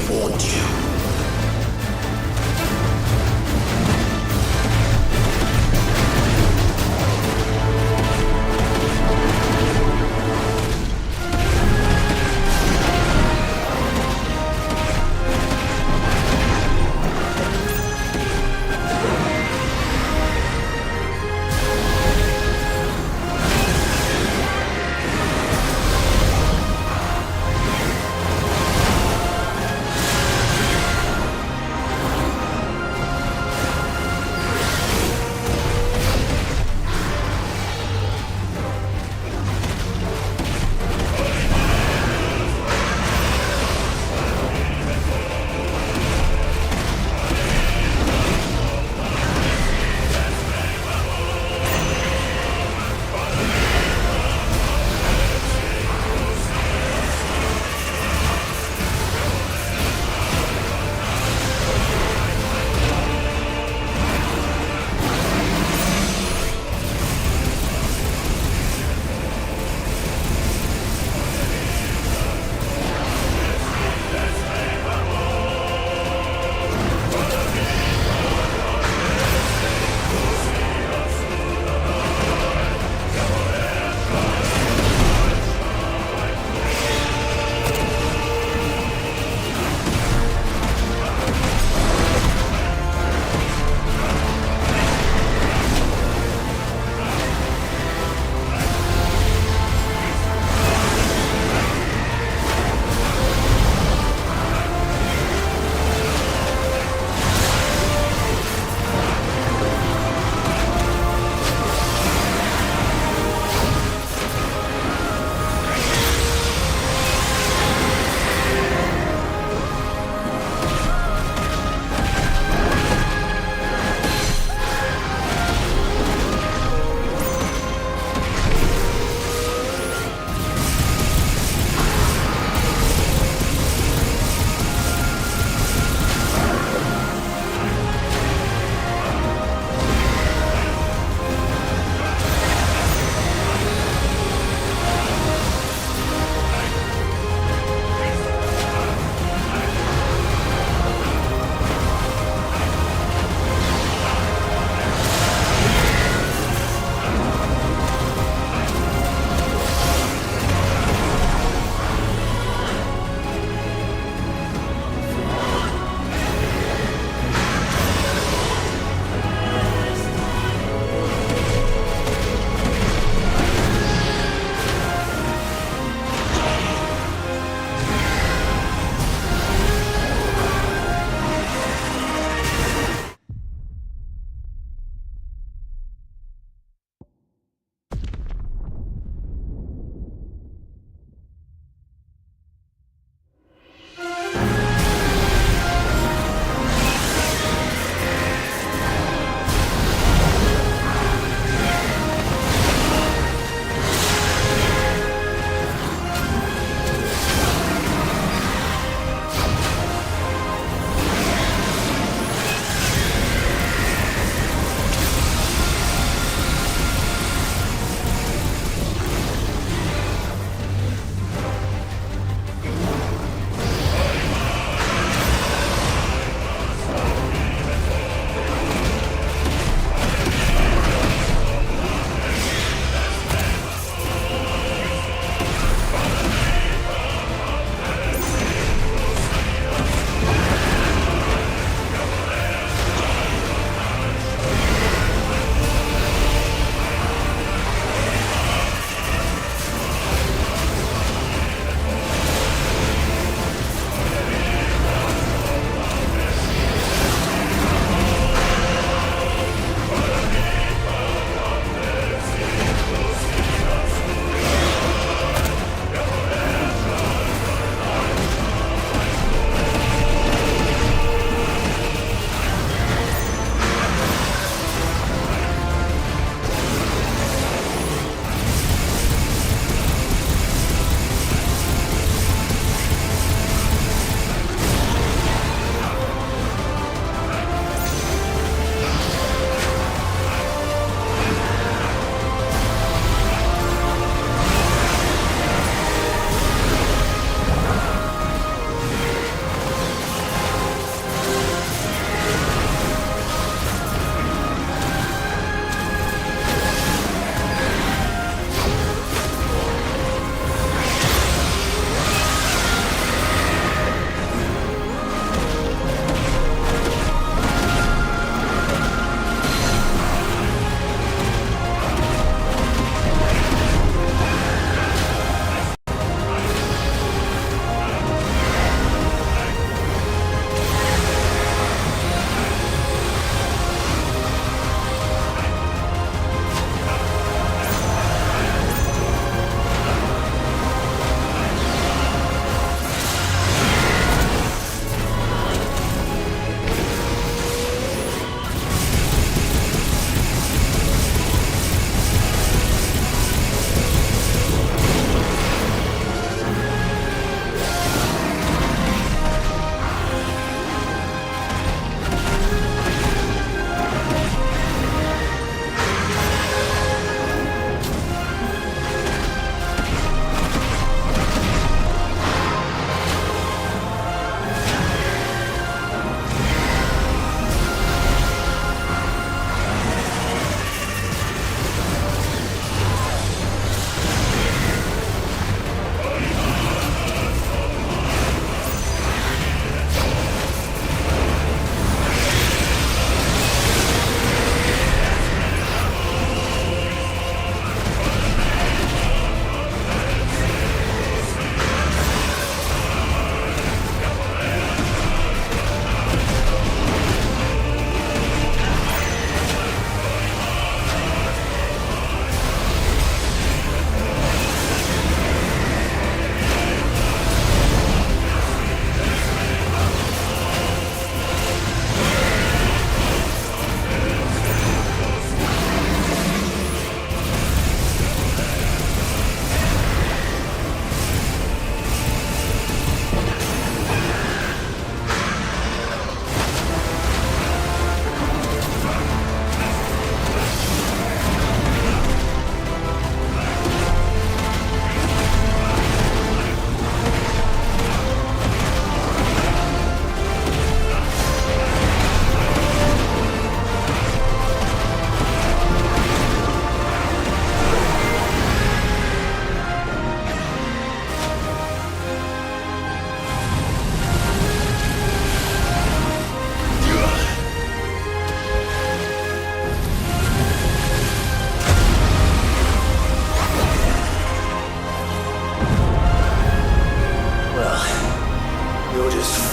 fortune.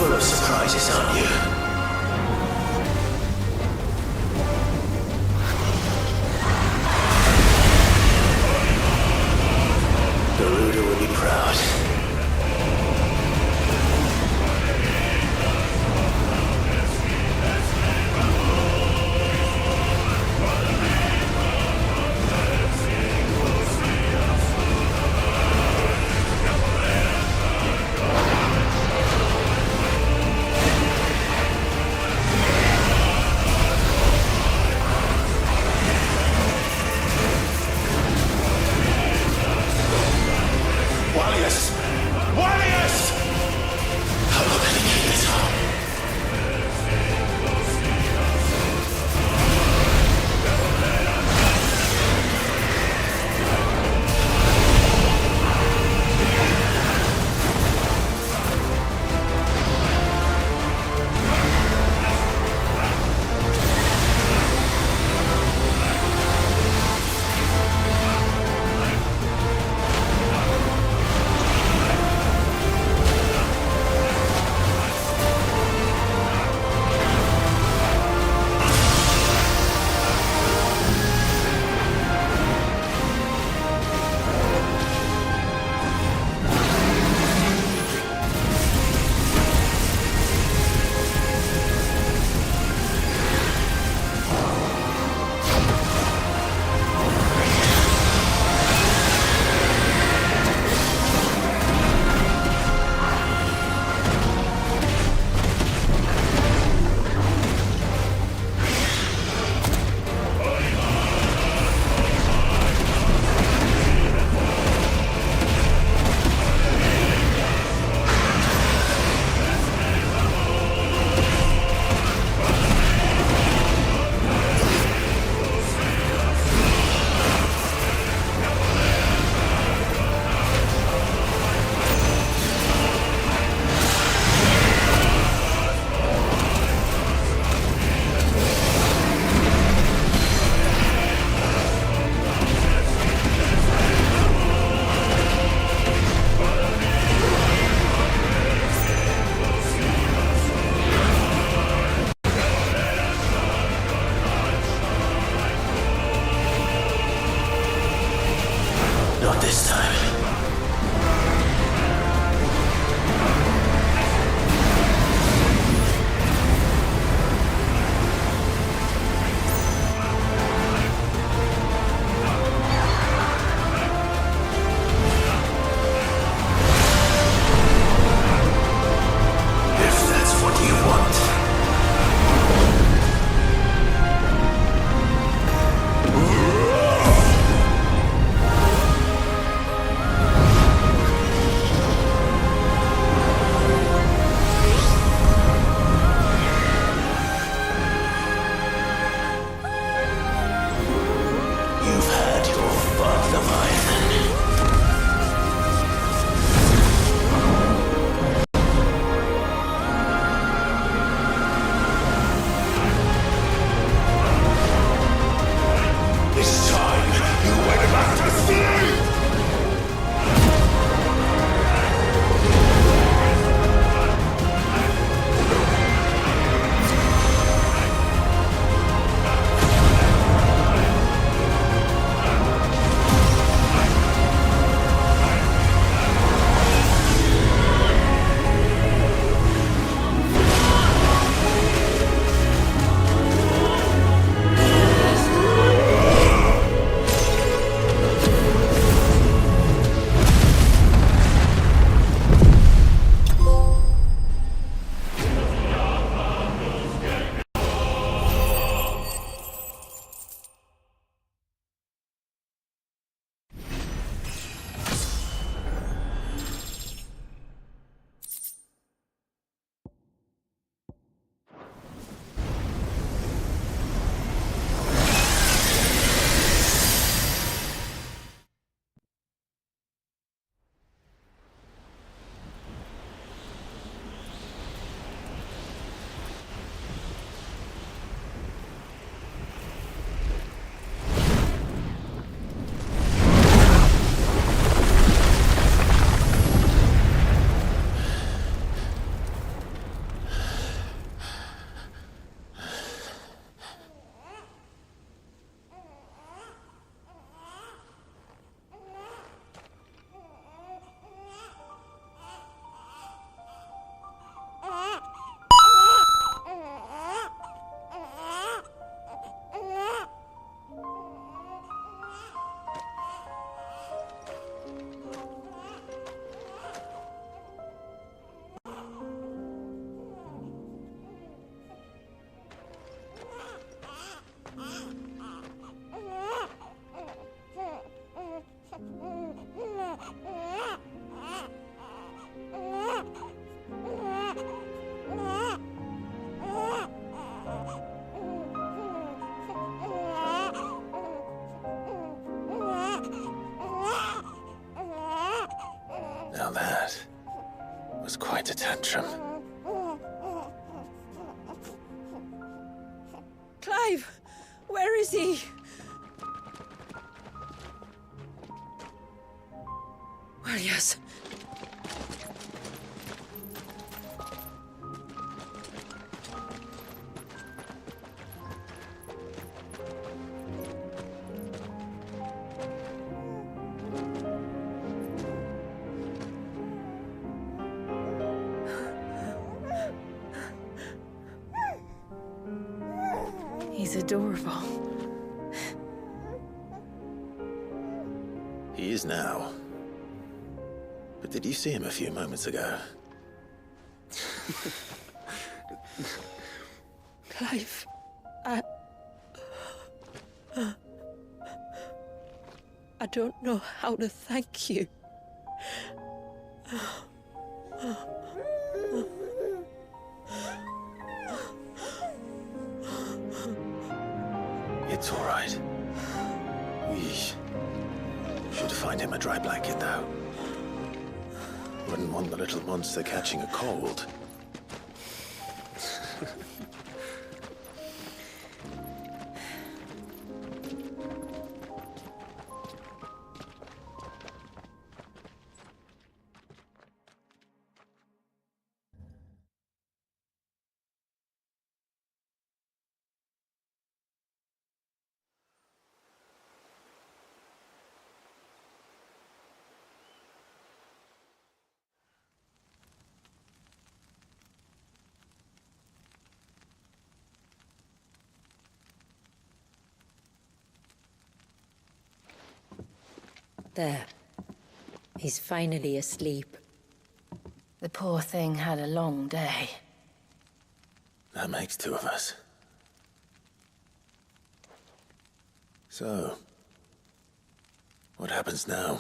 full of surprises, aren't you? Garuda will be proud. Clive! Where is he? Well, yes. He's adorable. He is now. But did you see him a few moments ago? Clive, I don't know how to thank you. It's all right. We should find him a dry blanket, though. Wouldn't want the little monster catching a cold. There. He's finally asleep. The poor thing had a long day. That makes two of us. So, what happens now?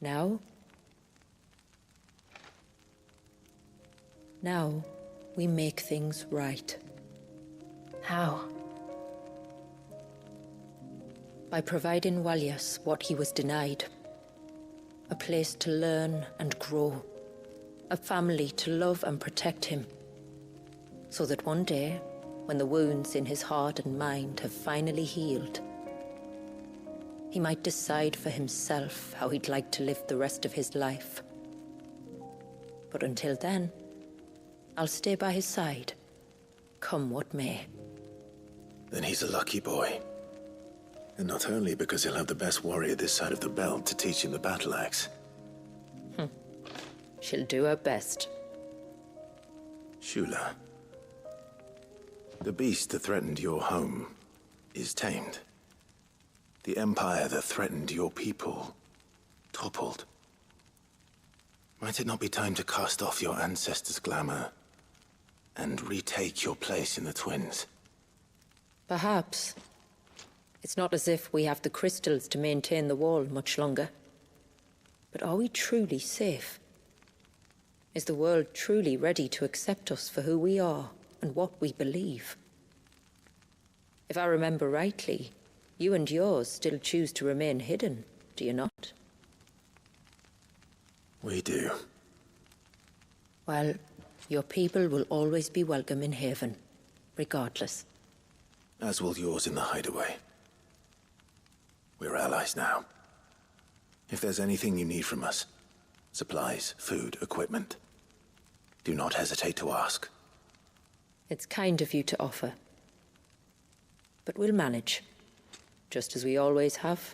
Now? Now, we make things right. How? By providing Walyas what he was denied. A place to learn and grow. A family to love and protect him. So that one day, when the wounds in his heart and mind have finally healed, he might decide for himself how he'd like to live the rest of his life. But until then, I'll stay by his side, come what may. Then he's a lucky boy. And not only because he'll have the best warrior this side of the belt to teach him the battle axe. She'll do her best. Shula. The beast that threatened your home is tamed. The empire that threatened your people toppled. Might it not be time to cast off your ancestors' glamour and retake your place in the Twins? Perhaps. It's not as if we have the crystals to maintain the wall much longer. But are we truly safe? Is the world truly ready to accept us for who we are and what we believe? If I remember rightly, you and yours still choose to remain hidden, do you not? We do. Well, your people will always be welcome in Haven, regardless. As will yours in the hideaway. We're allies now. If there's anything you need from us, supplies, food, equipment, do not hesitate to ask. It's kind of you to offer. But we'll manage, just as we always have.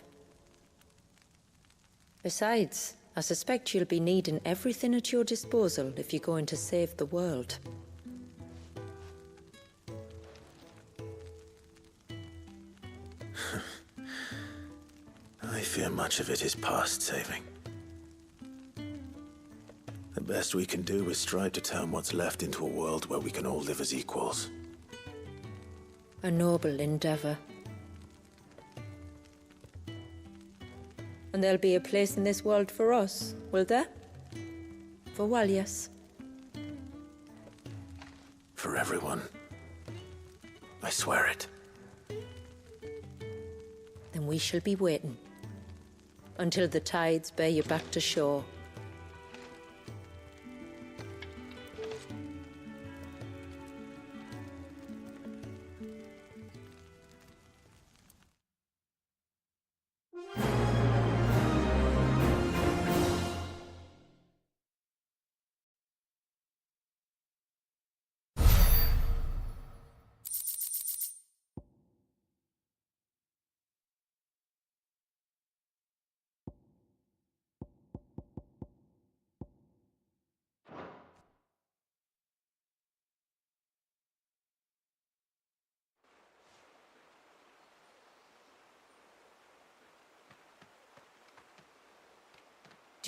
Besides, I suspect you'll be needing everything at your disposal if you're going to save the world. I fear much of it is past saving. The best we can do is strive to turn what's left into a world where we can all live as equals. A noble endeavor. And there'll be a place in this world for us, will there? For Walyas. For everyone. I swear it. Then we shall be waiting. Until the tides bear you back to shore.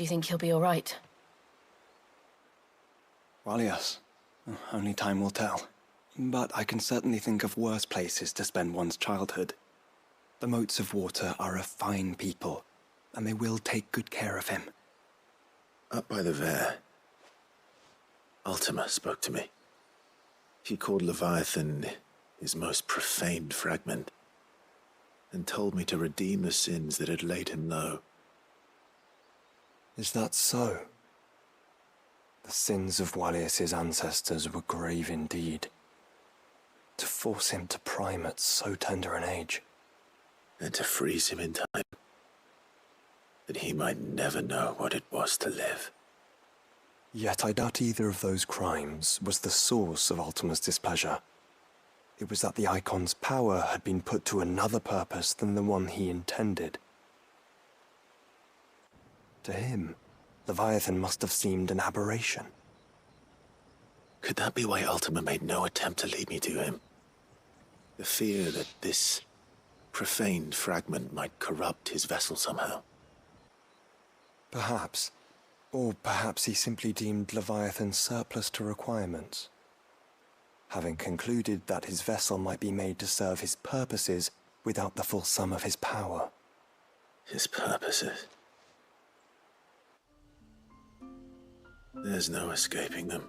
Do you think he'll be all right? Well, yes. Only time will tell. But I can certainly think of worse places to spend one's childhood. The Moats of Water are a fine people, and they will take good care of him. Up by the Vare, Ultima spoke to me. He called Leviathan his most profaned fragment, and told me to redeem the sins that had laid him low. Is that so? The sins of Wallius's ancestors were grave indeed. To force him to prime at so tender an age. And to freeze him in time, that he might never know what it was to live. Yet I doubt either of those crimes was the source of Ultima's displeasure. It was that the Icon's power had been put to another purpose than the one he intended. To him, Leviathan must have seemed an aberration. Could that be why Ultima made no attempt to lead me to him? The fear that this profaned fragment might corrupt his vessel somehow. Perhaps. Or perhaps he simply deemed Leviathan surplus to requirements. Having concluded that his vessel might be made to serve his purposes without the full sum of his power. His purposes? There's no escaping them.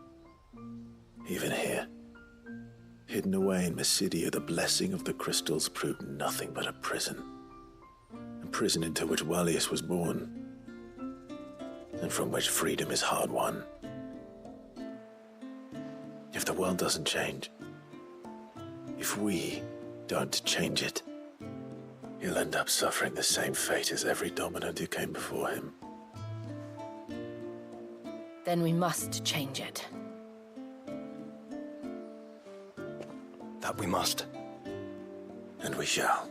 Even here. Hidden away in Mysidia, the blessing of the crystals proved nothing but a prison. A prison into which Wallius was born, and from which freedom is hard won. If the world doesn't change, if we don't change it, he'll end up suffering the same fate as every dominant who came before him. Then we must change it. That we must. And we shall.